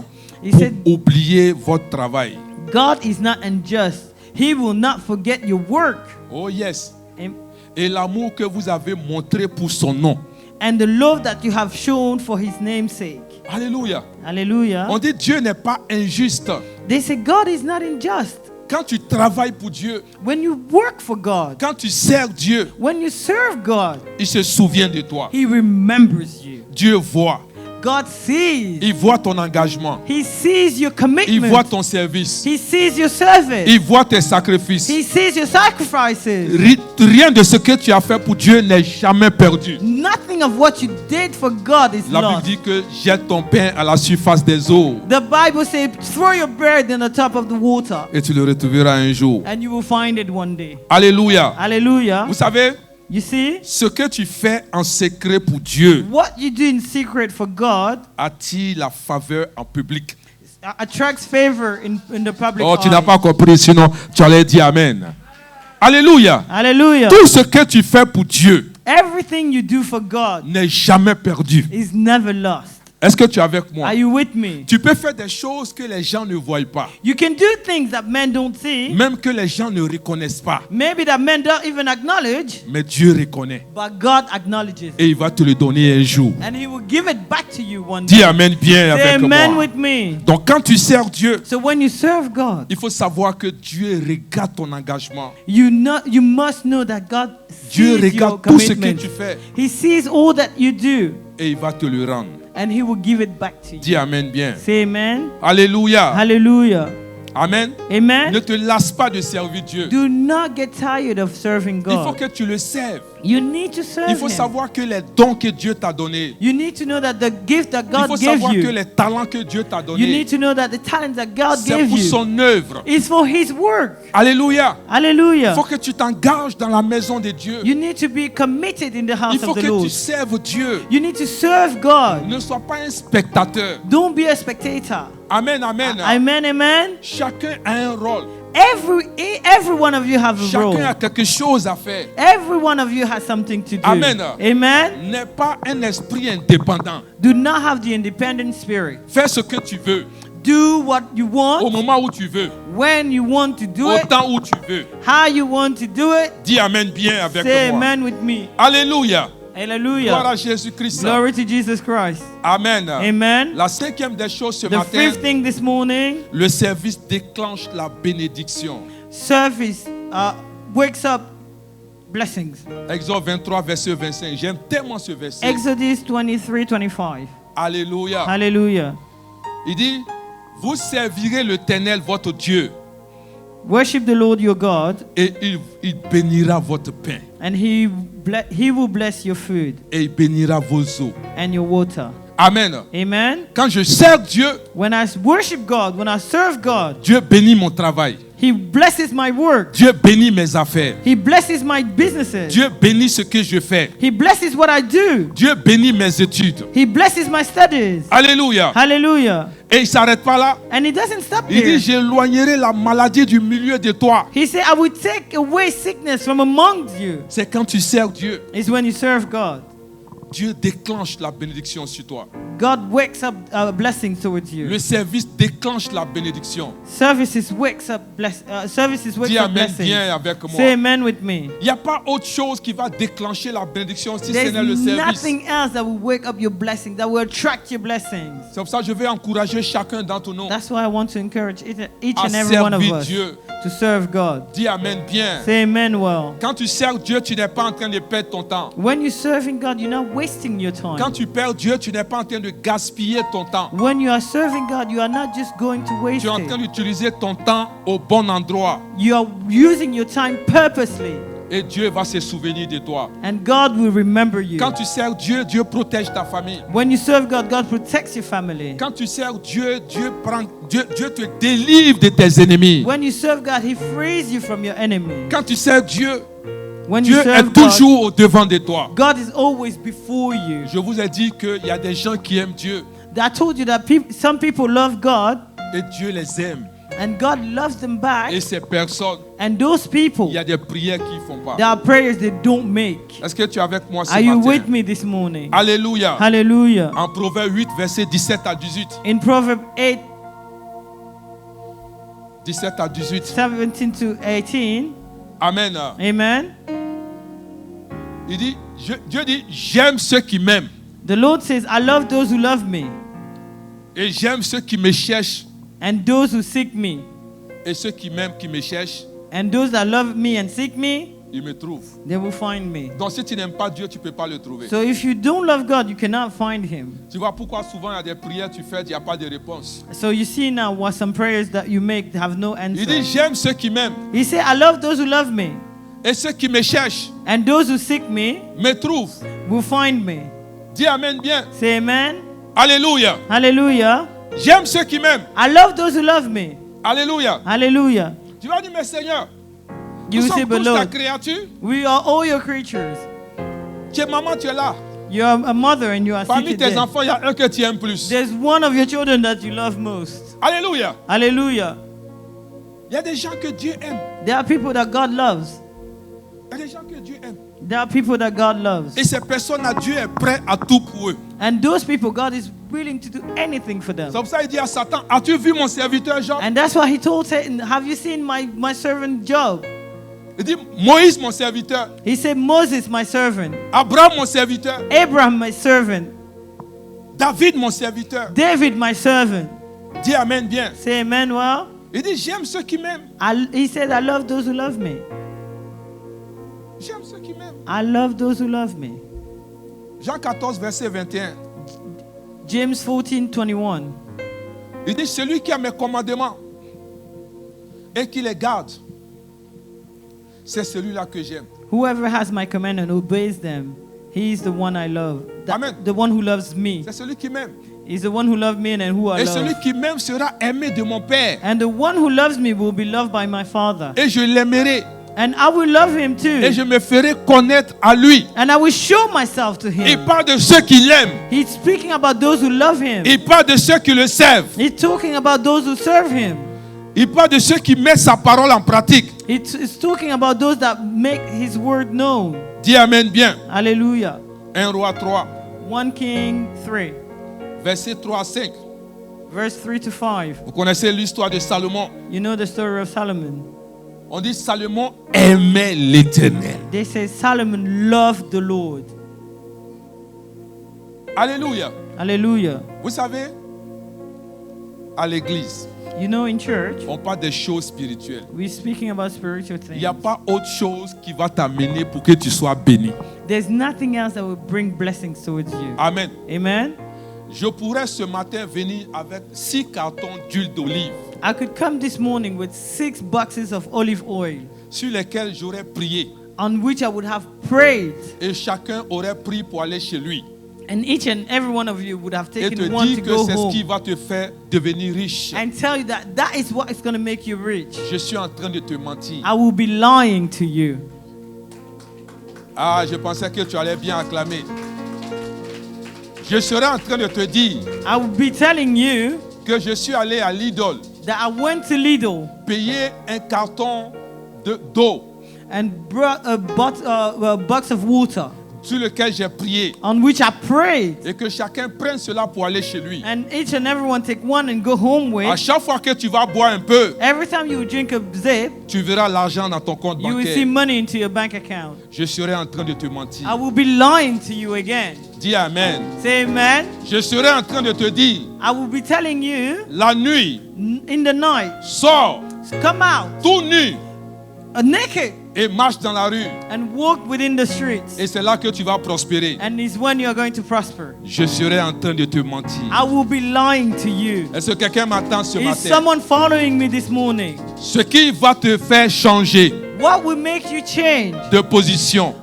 B: He
A: pour
B: said,
A: oublier votre travail.
B: God is not unjust. He will not forget your work.
A: Oh yes.
B: Am-
A: Et l'amour que vous avez montré pour son nom.
B: And the love that you have shown for his name's sake.
A: Alléluia.
B: Hallelujah.
A: On dit Dieu n'est pas injuste.
B: They say God is not unjust.
A: Quand tu travailles pour Dieu,
B: When you work for God,
A: quand tu sers Dieu,
B: when you serve God,
A: il se souvient de toi.
B: He remembers you.
A: Dieu voit.
B: God sees.
A: Il voit ton engagement.
B: He sees your
A: Il
B: commitment.
A: voit ton service.
B: He sees your service.
A: Il voit tes sacrifices.
B: He sees your sacrifices.
A: Rien de ce que tu as fait pour Dieu n'est jamais perdu.
B: Nothing of what you did for God is
A: La Bible
B: lost.
A: dit que jette ton pain à la surface des eaux
B: The Bible says, throw your bread in the top of the water,
A: et tu le retrouveras un jour.
B: and you will find it one day.
A: Alléluia.
B: Hallelujah.
A: Vous savez,
B: You see,
A: ce que tu fais en secret pour Dieu
B: what you do in secret for God
A: attire la faveur en public.
B: attracts favor in the public
A: Oh, tu n'as
B: eye.
A: pas compris, sinon tu allais dire Amen. Alléluia.
B: Hallelujah.
A: Tout ce que tu fais pour Dieu
B: Everything you do for God
A: n'est jamais perdu.
B: is never lost.
A: Est-ce que tu es avec moi?
B: Are you with me?
A: Tu peux faire des choses que les gens ne voient pas,
B: You can do things that men don't see,
A: même que les gens ne reconnaissent pas.
B: maybe that men don't even acknowledge,
A: Mais Dieu reconnaît
B: but God acknowledges.
A: et il va te le donner un jour.
B: And He will give it back to you one day.
A: Dis Amen bien
B: Say
A: avec
B: amen
A: moi.
B: with me.
A: Donc quand tu sers Dieu,
B: So when you serve God,
A: il faut savoir que Dieu regarde ton engagement.
B: you must know that God
A: Dieu
B: sees your
A: regarde tout ce que
B: commitment.
A: tu fais
B: He sees all that you do,
A: et il va te le rendre.
B: and He will give it back to you.
A: Dis Amen bien.
B: Say amen.
A: Alléluia.
B: Hallelujah.
A: Amen.
B: Amen.
A: Ne te lasse pas de servir Dieu.
B: Do not get tired of serving
A: Il faut
B: God.
A: que tu le serves.
B: You need to serve
A: Il faut
B: Him.
A: savoir que les dons que Dieu t'a donnés,
B: You need to know that the gift that
A: il
B: God
A: faut
B: gave
A: savoir que
B: you,
A: les talents que Dieu t'a
B: you
A: donnés,
B: need to know that the talent that God
A: c'est
B: gave
A: pour
B: you
A: son œuvre.
B: is for His work.
A: Alléluia. Il
B: Hallelujah.
A: faut que tu t'engages dans la maison de Dieu.
B: You need to be committed in the
A: Il
B: house
A: faut
B: of the
A: que tu
B: Lord.
A: serves Dieu.
B: You need to serve God.
A: Ne sois pas un spectateur.
B: Don't be a spectator.
A: Amen, amen.
B: Amen, amen.
A: Chacun a un rôle.
B: Every one of you have a
A: Chacun
B: role.
A: a quelque chose à faire.
B: Every one of you has something to do.
A: Amen.
B: Amen.
A: N'aie pas un esprit indépendant.
B: Do not have the independent spirit.
A: Fais ce que tu veux,
B: Do what you
A: au
B: want,
A: moment où tu veux,
B: when you want to do
A: au
B: it,
A: temps où tu veux.
B: how you want to do it.
A: Dis Amen bien avec
B: Say
A: moi.
B: amen with me.
A: Alléluia. Gloire
B: Hallelujah.
A: à Jésus-Christ.
B: Glory to Jesus Christ.
A: Amen.
B: Amen.
A: La cinquième des choses ce
B: The
A: matin,
B: fifth thing this morning,
A: le service déclenche la bénédiction.
B: service wakes up blessings.
A: Exode 23, verset 25. J'aime tellement ce verset.
B: Exodus 23:25.
A: Alléluia.
B: Hallelujah.
A: Il dit, vous servirez l'Éternel, votre Dieu,
B: Worship the Lord your God,
A: et il bénira votre pain,
B: and He will bless your food
A: et il bénira vos eaux.
B: and your water.
A: Amen.
B: Amen.
A: Quand je sers Dieu,
B: When I worship God, when I serve God,
A: Dieu bénit mon travail.
B: He blesses my work.
A: Dieu bénit mes affaires.
B: He blesses my businesses.
A: Dieu bénit ce que je fais.
B: He blesses what I do.
A: Dieu bénit mes études.
B: He blesses my studies.
A: Alléluia.
B: Hallelujah.
A: Et il ne s'arrête pas là.
B: And He doesn't stop
A: Il
B: there.
A: dit, j'éloignerai la maladie du milieu de toi.
B: He said, I will take away sickness from among you.
A: C'est quand tu sers Dieu,
B: It's when you serve God.
A: Dieu déclenche la bénédiction sur toi.
B: God wakes up blessings towards you.
A: Le service déclenche la bénédiction.
B: Services wakes up
A: Dis Amen
B: blessings.
A: bien avec moi.
B: Say amen with me.
A: Il n'y a pas autre chose qui va déclencher la bénédiction si ce
B: There's
A: n'est le service.
B: nothing else that will wake up your blessing, that will attract your blessings.
A: C'est pour ça que je vais encourager chacun d'entre nous
B: That's why I want to encourage each
A: à
B: and every one of
A: servir
B: us
A: Dieu.
B: to serve God.
A: Dis Amen bien.
B: Say amen well.
A: Quand tu sers Dieu, tu n'es pas en train de perdre ton temps.
B: When you're serving God, you're not wasting your time.
A: Quand tu perds Dieu, tu n'es pas en train de gaspiller ton temps.
B: When you are serving God, you are not just going to waste
A: Tu es en train
B: it.
A: d'utiliser ton temps au bon endroit.
B: You are using your time purposely,
A: Et Dieu va se souvenir de toi.
B: and God will remember you.
A: Quand tu sers Dieu, Dieu protège ta famille.
B: When you serve God, God protects your family.
A: Quand tu sers Dieu, Dieu te délivre de tes ennemis.
B: When you serve God, He frees you from your enemy.
A: Quand tu sers Dieu,
B: When you
A: Dieu
B: serve
A: est
B: God,
A: toujours au devant de toi.
B: God is always before you.
A: Je vous ai dit qu'il y a des gens qui aiment Dieu
B: I told you that some people love God,
A: et Dieu les aime.
B: and God loves them back.
A: Et ces personnes,
B: And those people,
A: il y a des prières qu'ils ne font pas.
B: there are prayers they don't make.
A: Est-ce que tu es avec moi ce
B: Are you
A: matin?
B: with me this morning?
A: Alléluia.
B: Hallelujah.
A: En Proverbe 8, verset 17 à 18.
B: In Proverbs 8,
A: 17 à 18.
B: 17 to 18,
A: Amen.
B: amen.
A: Il dit, Dieu dit, j'aime ceux qui m'aiment.
B: The Lord says, I love those who love me.
A: Et j'aime ceux qui me cherchent.
B: and those who seek me.
A: Et ceux qui m'aiment, qui me cherchent,
B: And those that love me and seek me,
A: ils me trouvent.
B: they will find me.
A: Donc si tu n'aimes pas Dieu, tu ne peux pas le trouver.
B: So if you don't love God, you cannot find him.
A: Tu vois pourquoi souvent il y a des prières tu fais, il n'y a pas de réponse.
B: So you see now what some prayers that you make have no
A: Il dit,
B: answer.
A: j'aime ceux qui m'aiment.
B: He said, I love those who love me,
A: Et ceux qui me cherchent,
B: and those who seek me
A: me trouvent.
B: will find me.
A: Dis Amen bien.
B: Say amen.
A: Alléluia.
B: Hallelujah.
A: J'aime ceux qui m'aiment.
B: I love those who love me.
A: Alléluia.
B: Hallelujah.
A: Tu vas dire, mais Seigneur,
B: You
A: nous
B: will say,
A: sommes
B: but
A: tous ta
B: Lord,
A: créature.
B: we are all your creatures.
A: Tu es maman, tu es là.
B: You are a mother and you are
A: Parmi
B: seated
A: tes
B: there.
A: enfants, il y a un que tu aimes plus.
B: There's one of your children that you love most.
A: Alléluia.
B: Hallelujah.
A: Il y a des gens que Dieu aime.
B: There are people that God loves.
A: Il y a des gens que Dieu aime.
B: There are people that God loves.
A: Et ces personnes-là, Dieu est prêt à tout pour eux.
B: And those people, God is willing to do anything for them.
A: C'est pour ça qu'il dit à Satan, as-tu vu mon serviteur Job?
B: And that's why he told Satan, have you seen my servant Job?
A: Il dit, Moïse mon serviteur,
B: He said, Moses, my servant.
A: Abraham mon serviteur,
B: Abraham, my servant.
A: David mon serviteur.
B: David, my servant.
A: Dis Amen bien.
B: Say amen, well.
A: Il dit, j'aime ceux qui m'aiment.
B: He said, I love those who love me.
A: J'aime ceux qui m'aiment.
B: I love those who love me.
A: Jean 14, verset 21.
B: James 14:21.
A: Il dit, celui qui a mes commandements et qui les garde, c'est celui-là que j'aime.
B: Whoever has my command and obeys them, he is the one I love.
A: Amen.
B: The one who loves me.
A: C'est celui qui m'aime.
B: Is the one who loved me and who I
A: Et celui
B: love.
A: qui m'aime sera aimé de mon Père.
B: And the one who loves me will be loved by my Father.
A: Et je l'aimerai.
B: And I will love him too.
A: Et je me ferai connaître à lui.
B: And I will show myself to
A: Il
B: him.
A: parle de ceux qui l'aiment.
B: He's speaking about those who love him.
A: Il parle de ceux qui le servent.
B: He's talking about those who serve him.
A: Il parle de ceux qui mettent sa parole en pratique.
B: He's talking about those that make his word known.
A: Dis Amen bien.
B: Hallelujah.
A: 1 Roi 3,
B: 1 King 3,
A: verset 3 à 5.
B: verse 3 to 5.
A: Vous connaissez l'histoire de Salomon.
B: You know the story of Solomon.
A: On dit Salomon aimait l'Éternel.
B: They say Solomon loved the Lord.
A: Alléluia.
B: Hallelujah.
A: Vous savez, à l'église,
B: You know, in church,
A: on parle des choses spirituelles.
B: we're speaking about spiritual
A: Il
B: things.
A: n'y a pas autre chose qui va t'amener pour que tu sois béni.
B: There's nothing else that will bring blessings towards you.
A: Amen.
B: Amen.
A: Je pourrais ce matin venir avec 6 cartons d'huile d'olive
B: I could come this morning with 6 boxes of olive oil
A: sur lesquels j'aurais prié
B: on which I would have prayed,
A: et chacun aurait pris pour aller chez lui
B: and each and every one of you would have
A: et te
B: taken one
A: dire
B: to
A: que
B: go
A: c'est ce qui
B: home
A: va te faire devenir riche.
B: and tell you that that is what is going to make you rich.
A: Je suis en train de te mentir.
B: I will be lying to you.
A: Ah, je pensais que tu allais bien acclamer. Je serais en train de te dire
B: I will be telling you
A: que je suis allé à Lidl
B: that I went to Lidl
A: payer un carton d'eau
B: and brought a box of water
A: sur lequel j'ai prié
B: on which I prayed,
A: et que chacun prenne cela pour aller chez lui.
B: and each and everyone take one and go home
A: À
B: with.
A: chaque fois que tu vas boire un peu,
B: Every time you drink a zip,
A: tu verras l'argent dans ton compte
B: you will see
A: bancaire.
B: money into your bank account.
A: Je serai en train de te mentir.
B: I will be lying to you again.
A: Dis Amen.
B: Say amen.
A: Je serai en train de te dire,
B: I will be telling you
A: la nuit,
B: in the night,
A: sors
B: come out
A: tout nu
B: naked
A: et marche dans la rue.
B: and walk within the streets.
A: Et c'est là que tu vas prospérer.
B: And it's when you are going to prosper.
A: Je serai en train de te mentir.
B: I will be lying to you.
A: Est-ce que quelqu'un m'attend ce
B: Is
A: matin?
B: someone following me this morning?
A: Ce qui va te faire changer
B: What will make you change
A: de position,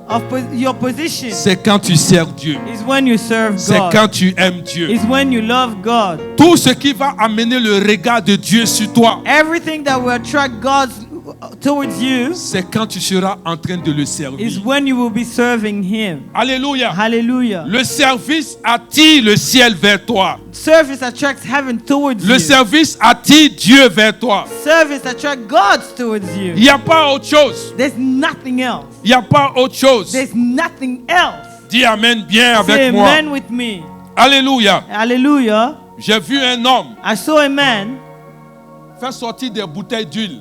B: your position
A: c'est quand tu sers Dieu.
B: is when you serve
A: C'est
B: God.
A: quand tu aimes Dieu.
B: Is when you love God.
A: Tout ce qui va amener le regard de Dieu sur toi,
B: Everything that will attract God towards you
A: c'est quand tu seras en train de le
B: is
A: servir.
B: when you will be serving Him.
A: Alléluia.
B: Hallelujah.
A: Le service attire le ciel vers toi.
B: Service attracts heaven towards
A: Le
B: you.
A: service attire Dieu vers toi.
B: Service attracts God towards you.
A: Il n'y a pas autre chose.
B: There's nothing else.
A: Il n'y a pas autre chose.
B: There's nothing else.
A: Dis Amen bien
B: Say
A: avec moi.
B: amen with me.
A: Alléluia.
B: Hallelujah.
A: J'ai vu un homme
B: I saw a man
A: faire sortir des bouteilles d'huile.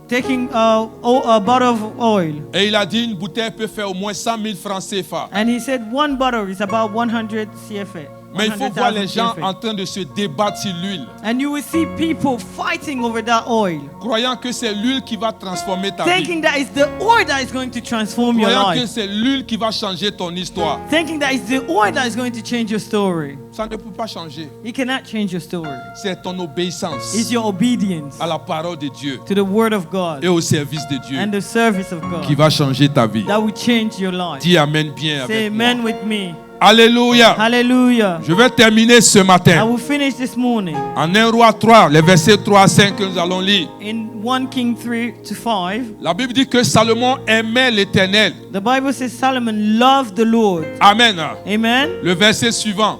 B: taking a bottle of oil.
A: Et il a dit une bouteille peut faire au moins 100 000 francs CFA.
B: And he said one bottle is about 100 CFA.
A: Mais il faut voir
B: 100,000
A: les gens
B: perfect.
A: en train de se débattre sur l'huile,
B: And you will see people fighting over that oil,
A: croyant que c'est l'huile qui va transformer ta vie,
B: thinking that it's the oil that is going to transform your
A: croyant que
B: life,
A: c'est l'huile qui va changer ton histoire.
B: thinking that it's the oil that is going to change your story.
A: Ça ne peut pas changer.
B: It cannot change your story.
A: C'est ton obéissance
B: It's your obedience
A: à la parole de Dieu
B: to the word of God
A: et au service de Dieu
B: and the service of
A: qui
B: God
A: va changer ta vie.
B: that will change your life.
A: Dis Amen bien
B: Say
A: avec
B: amen
A: moi.
B: with me.
A: Alléluia.
B: Hallelujah.
A: Je vais terminer ce
B: I
A: matin
B: will finish this morning
A: en 1 Roi 3, les versets 3 à 5 que nous allons lire.
B: in 1 King 3-5.
A: La Bible dit que Salomon aimait l'Éternel.
B: The Bible says Solomon loved the Lord.
A: Amen.
B: Amen.
A: Le verset suivant.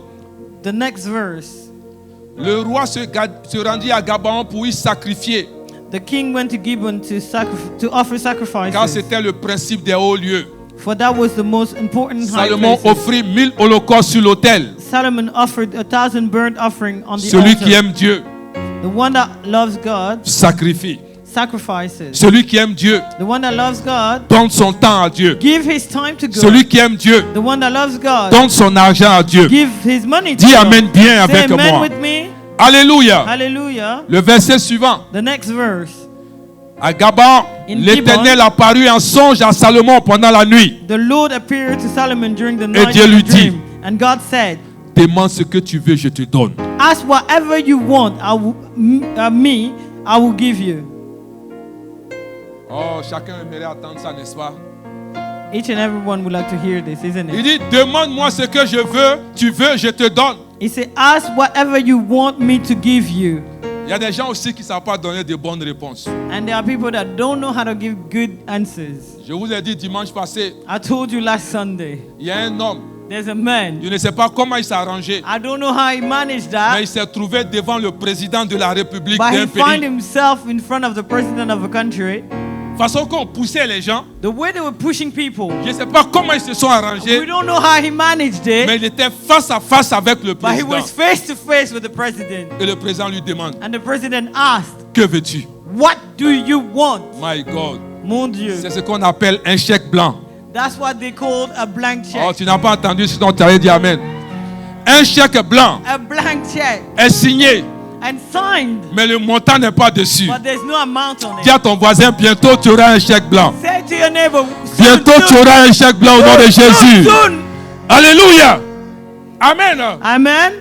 B: The next verse.
A: Le roi se rendit à Gabaon pour y sacrifier,
B: The king went to Gibeon to offer
A: car
B: sacrifices.
A: c'était le principe des hauts lieux.
B: For that was the most important high
A: Salomon
B: places.
A: offrit 1000 holocaustes sur l'autel.
B: Solomon offered 1,000 burnt offering on the
A: Celui
B: altar.
A: qui aime Dieu
B: The one that loves God
A: sacrifie.
B: sacrifices.
A: Celui qui aime Dieu
B: The one that loves God
A: donne son temps à Dieu.
B: give his time to God.
A: Celui qui aime Dieu
B: The one that loves God
A: donne son argent à Dieu.
B: give his money to
A: Dis
B: God.
A: Amen bien
B: Say
A: avec
B: amen
A: moi.
B: with me.
A: Alléluia.
B: Hallelujah.
A: Le verset suivant.
B: The next verse.
A: À Gabaon,
B: In
A: l'Éternel apparut en songe à Salomon pendant la nuit.
B: The Lord appeared to Solomon during the night
A: Dieu
B: in a
A: lui dit,
B: dream. And God said,
A: Demande ce que tu veux, je te donne.
B: ask whatever you want, I will give you.
A: Oh, chacun aimerait attendre ça, n'est-ce pas?
B: Each and everyone would like to hear this, isn't
A: Il
B: it?
A: dit, demande-moi ce que je veux, tu veux, je te donne.
B: He said, ask whatever you want me to give you.
A: Il y a des gens aussi qui ne savent pas donner de bonnes réponses.
B: And there are people that don't know how to give good answers.
A: Je vous ai dit dimanche passé,
B: I told you last Sunday,
A: il y a un homme,
B: there's a man.
A: je ne sais pas comment il s'est arrangé,
B: I don't know how he managed
A: mais
B: that,
A: il s'est trouvé devant le président de la République
B: but he
A: d'un
B: found
A: pays.
B: himself in front of the president of a country.
A: Façon qu'on poussait les gens,
B: The way they were pushing people,
A: je ne sais pas comment ils se sont
B: we
A: arrangés,
B: don't know how he managed
A: mais
B: it,
A: il était face à face avec le
B: but he
A: président.
B: was face to face with the president.
A: Et le président lui demande,
B: And the president asked,
A: que veux-tu?
B: what do you want?
A: My God,
B: Mon Dieu.
A: c'est ce qu'on appelle un chèque blanc.
B: That's what they called a blank
A: Oh,
B: check.
A: tu n'as pas entendu, sinon tu allais dire Amen. Un chèque blanc
B: A blank check
A: est signé,
B: and signed,
A: mais le montant n'est pas dessus.
B: but there's no amount on
A: Dis
B: it.
A: à ton voisin, bientôt tu auras un chèque blanc.
B: Say to your neighbor,
A: Bientôt tu auras un chèque blanc au nom de Jésus.
B: soon.
A: Alléluia. Amen.
B: Amen.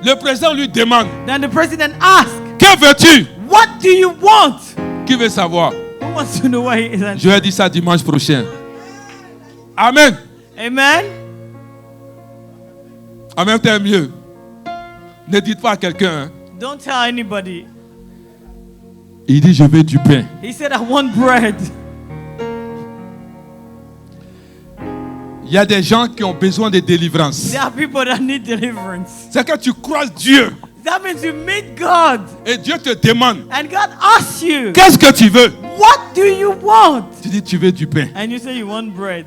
A: Le président lui demande,
B: Then the president asked,
A: que veux-tu?
B: what do you want?
A: Qui veut savoir?
B: Who wants to know what he is answering?
A: Je vais dire ça dimanche prochain. Amen.
B: Amen.
A: En même temps, mieux. Ne dites pas à quelqu'un. Hein.
B: Don't tell anybody.
A: Il dit, je veux du pain.
B: He said, I want bread.
A: Il y a des gens qui ont besoin de délivrance.
B: There are people that need deliverance.
A: C'est que tu croises Dieu
B: That means you meet God
A: et Dieu te demande,
B: and God asks you,
A: qu'est-ce que tu veux?
B: what do you want?
A: Tu dis, tu veux du pain.
B: And you say you want bread.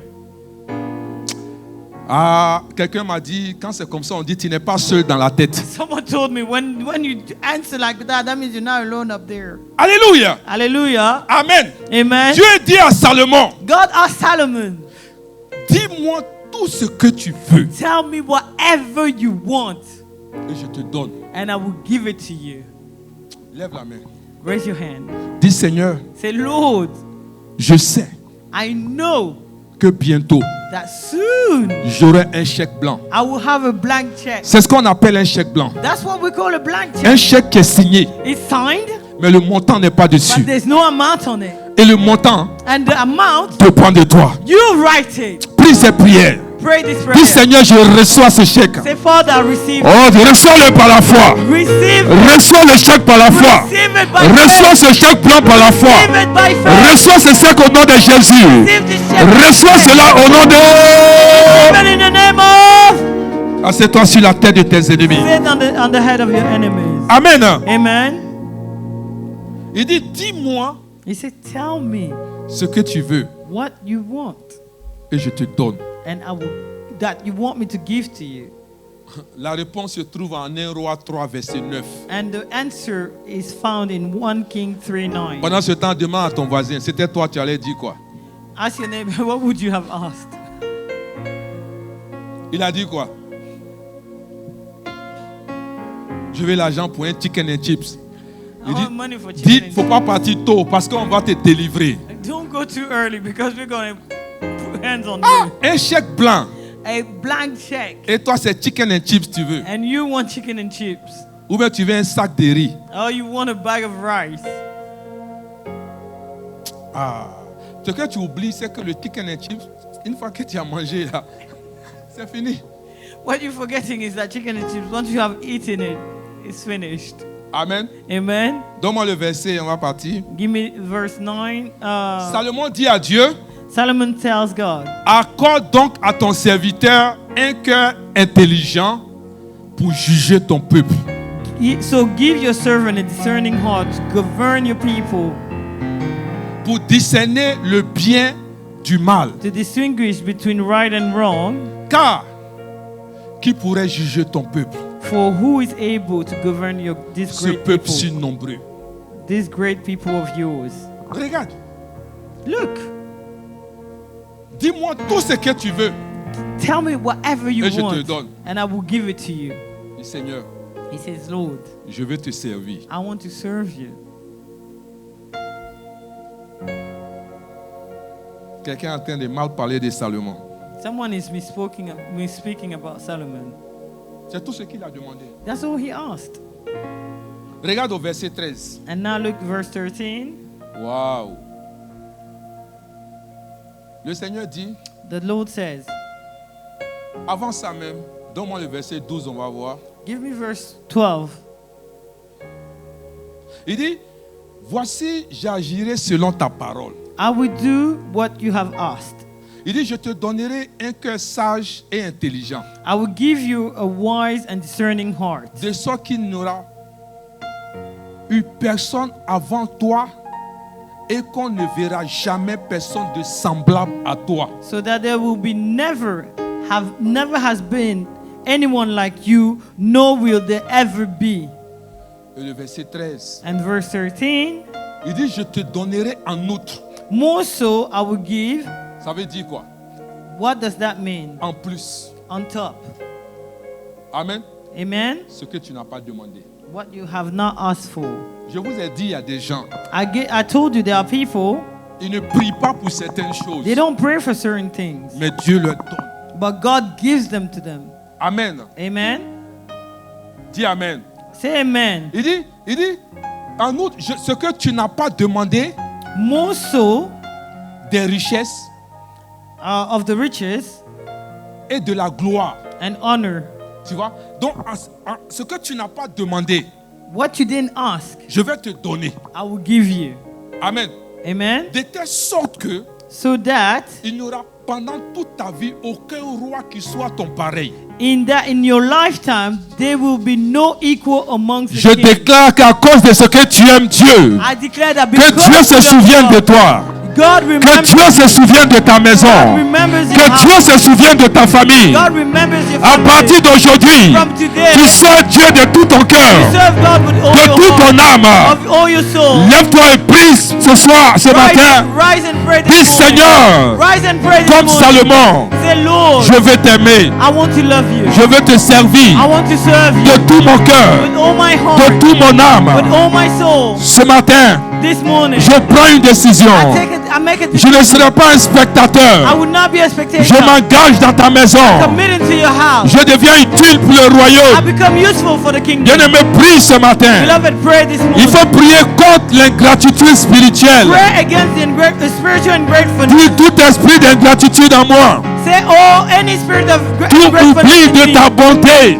A: Ah, quelqu'un m'a dit, quand c'est comme ça, on dit, tu n'es pas seul dans la tête.
B: Someone told me when you answer like that, that means you're not alone up there.
A: Alléluia.
B: Hallelujah.
A: Amen.
B: Amen.
A: Dieu dit à Salomon,
B: God asked Solomon,
A: dis-moi tout ce que tu veux
B: tell me whatever you want
A: et je te donne.
B: and I will give it to you.
A: Lève la main.
B: Raise your hand.
A: Dis, Seigneur,
B: Say, Lord,
A: je sais
B: I know
A: que bientôt,
B: that soon
A: j'aurai un chèque blanc.
B: I will have a blank check.
A: C'est ce qu'on appelle un chèque blanc.
B: That's what we call a blank
A: Un
B: check.
A: chèque qui est signé,
B: It's signed,
A: mais le montant n'est pas
B: but
A: dessus.
B: there's no amount on it.
A: Et le montant
B: And the amount,
A: dépend de toi.
B: you write it.
A: Prie ces prières.
B: Pray this
A: Dis,
B: prayer.
A: Seigneur, je reçois ce chèque.
B: Say, Father, receive
A: Oh, reçois-le par la foi.
B: Receive
A: Reçois le chèque par la foi.
B: Receive it by
A: Reçois
B: faith.
A: ce chèque blanc par la foi.
B: Receive it by faith.
A: Reçois ce chèque au nom de Jésus.
B: Receive this check.
A: Reçois cela au nom de...
B: Receive it in the name of.
A: Assieds-toi sur la tête de tes ennemis.
B: Sit on the head of your enemies.
A: Amen.
B: Amen.
A: Il dit, dis-moi
B: He said, tell me
A: ce que tu veux
B: what you want,
A: et je te donne.
B: and I will that you want me to give to you.
A: La réponse se trouve en 1 Roi 3, verset 9.
B: And the answer is found in 1 King 3:9.
A: Pendant ce temps, demande à ton voisin, c'était toi, tu allais dire quoi?
B: Ask your neighbor, what would you have asked?
A: Il a dit quoi? Je veux l'argent pour un chicken and chips.
B: I
A: Il
B: want money for
A: dit,
B: chicken and
A: faut pas partir tôt parce qu'on va te délivrer.
B: chips. Don't go too early because we're going to put hands on
A: Ah,
B: you.
A: un chèque blanc.
B: A blank check.
A: Et toi, c'est chicken and chips tu veux.
B: And you want chicken and chips.
A: Ou bien tu veux un sac de riz.
B: Or you want a bag of rice.
A: Ah, ce que tu oublies, c'est que le chicken and chips, une fois que tu as mangé là, c'est fini.
B: What you're forgetting is that chicken and chips, once you have eaten it, it's finished.
A: Amen.
B: Amen.
A: Donne-moi le verset, on va partir.
B: Give me verse 9.
A: Salomon dit à Dieu,
B: Solomon tells God,
A: accorde donc à ton serviteur un cœur intelligent pour juger ton peuple.
B: So give your servant a discerning heart to govern your people,
A: Pour discerner le bien du mal.
B: to distinguish between right and wrong.
A: Car, qui pourrait juger ton peuple?
B: For who is able to govern this
A: Ce
B: great
A: peuple si
B: people,
A: nombreux.
B: this great people of yours?
A: Regarde,
B: Look,
A: dis-moi tout ce que tu veux.
B: tell me whatever you
A: Et je te
B: want,
A: donne.
B: and I will give it to you.
A: Dis, Seigneur,
B: He says, Lord,
A: je veux te servir.
B: I want to serve you.
A: Quelqu'un est en train de mal parler de Salomon.
B: Someone is misspeaking about Solomon.
A: C'est tout ce qu'il a demandé.
B: That's all he asked.
A: Regarde au verset 13.
B: And now look, verse 13.
A: Waouh. Le Seigneur dit,
B: The Lord says,
A: avant ça même, donne-moi le verset 12, on va voir.
B: give me verse 12.
A: Il dit, voici, j'agirai selon ta parole.
B: I will do what you have asked.
A: Il dit, je te donnerai un cœur sage et intelligent,
B: I will give you a wise and discerning heart,
A: de sorte qu'il n'y aura eu personne avant toi et qu'on ne verra jamais personne de semblable à toi.
B: so that there will be never has been anyone like you, nor will there ever be.
A: Et le verset 13,
B: And verse 13,
A: il dit, je te donnerai en outre.
B: more so I will give.
A: Ça veut dire quoi?
B: What does that mean?
A: En plus.
B: On top.
A: Amen.
B: Amen.
A: Ce que tu n'as pas demandé.
B: What you have not asked for.
A: Je vous ai dit, il y a des gens,
B: I told you there are people,
A: ils ne prient pas pour certaines choses,
B: they don't pray for certain things,
A: mais Dieu leur donne.
B: but God gives them to them.
A: Amen.
B: Amen.
A: Dis Amen.
B: Say amen.
A: Il dit, en outre, ce que tu n'as pas demandé,
B: More so
A: des richesses
B: of the riches
A: et de la gloire.
B: and honor.
A: Tu vois? Donc, ce que tu n'as pas demandé,
B: What you didn't ask,
A: je vais te donner.
B: I will give you.
A: Amen.
B: Amen.
A: De telle sorte que
B: So that
A: il n'y aura pendant toute ta vie aucun roi qui soit ton pareil.
B: in your lifetime there will be no equal amongst the
A: Je
B: kings.
A: déclare qu'à cause de ce que tu aimes Dieu,
B: I declare that
A: que
B: because
A: Dieu se
B: of
A: souvienne de
B: God,
A: toi.
B: God
A: Que
B: remembers,
A: Dieu se souvienne de ta maison.
B: God remembers your
A: Que
B: house.
A: Dieu se souvienne de ta famille.
B: God remembers your
A: À
B: family.
A: partir d'aujourd'hui,
B: From today,
A: tu sers Dieu de tout ton cœur,
B: serve God with all
A: de
B: your
A: toute ton
B: heart,
A: âme.
B: of all your soul.
A: Lève-toi et prie ce soir, ce matin.
B: Rise and pray
A: Dis
B: this morning.
A: Seigneur,
B: Rise and pray this
A: comme
B: morning.
A: Salomon,
B: Say, Lord,
A: je veux t'aimer.
B: I want to love you.
A: Je veux te servir
B: I want to serve you
A: de tout mon cœur,
B: with all my
A: de
B: heart,
A: tout mon
B: with
A: âme.
B: all my soul.
A: Ce matin,
B: This morning,
A: je prends une décision.
B: I make a
A: Je ne serai pas un
B: I
A: spectateur.
B: will not be a spectator.
A: Je m'engage dans ta maison.
B: Committed to your house.
A: Je deviens utile pour le
B: I
A: royaume.
B: become useful for the kingdom.
A: Bien-aimé, prie ce matin.
B: Beloved, pray this morning.
A: Il faut prier contre l'ingratitude spirituelle.
B: Pray against the spiritual ungratefulness.
A: Dis tout esprit d'ingratitude en moi.
B: Say, oh, any spirit of
A: Tout
B: ungratefulness
A: oubli
B: in
A: de
B: me,
A: ta bonté.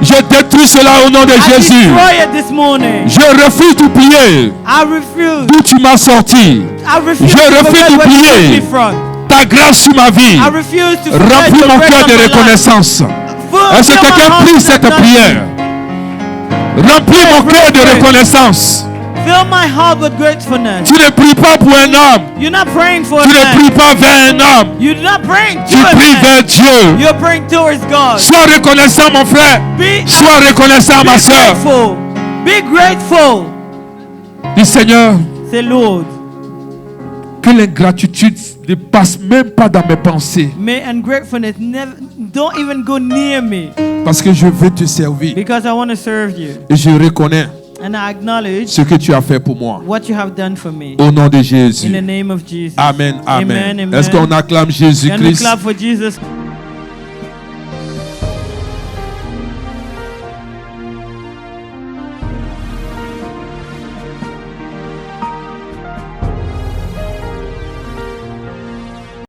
A: Je détruis cela au nom de
B: I
A: Jésus.
B: destroy it this morning.
A: Je refuse d'oublier
B: I refuse.
A: d'où tu m'as sorti.
B: I refuse
A: Je
B: to
A: refuse
B: forget where you
A: d'oublier
B: took me from.
A: ta grâce sur ma vie.
B: I refuse to forget
A: Remplis
B: your
A: mon
B: grace
A: cœur
B: on
A: de
B: my life.
A: reconnaissance. Est-ce que
B: Fill my
A: quelqu'un
B: heart
A: prie
B: with
A: cette
B: acknowledgement.
A: prière? Remplis mon cœur de reconnaissance.
B: Fill my heart with gratefulness.
A: Tu ne pries pas pour un homme.
B: You're not praying for a
A: Tu ne
B: man.
A: pries pas vers un homme.
B: You're not praying
A: Tu
B: to a
A: pries
B: man.
A: vers Dieu.
B: You're praying towards God.
A: Sois reconnaissant, mon frère. Sois reconnaissant, ma soeur.
B: grateful. Be grateful.
A: Dis Seigneur,
B: Say, Lord,
A: que l'ingratitude ne passe même pas dans mes pensées.
B: May ungratefulness never, don't even go near me,
A: Parce que je veux te servir.
B: because I want to serve you.
A: Et je reconnais
B: And I acknowledge
A: ce que tu as fait pour moi.
B: what you have done for me.
A: Au nom de
B: In
A: Jésus.
B: the name of Jesus.
A: Amen. Amen.
B: Amen.
A: Est-ce qu'on acclame
B: Can we
A: Jésus-Christ?
B: clap for Jesus?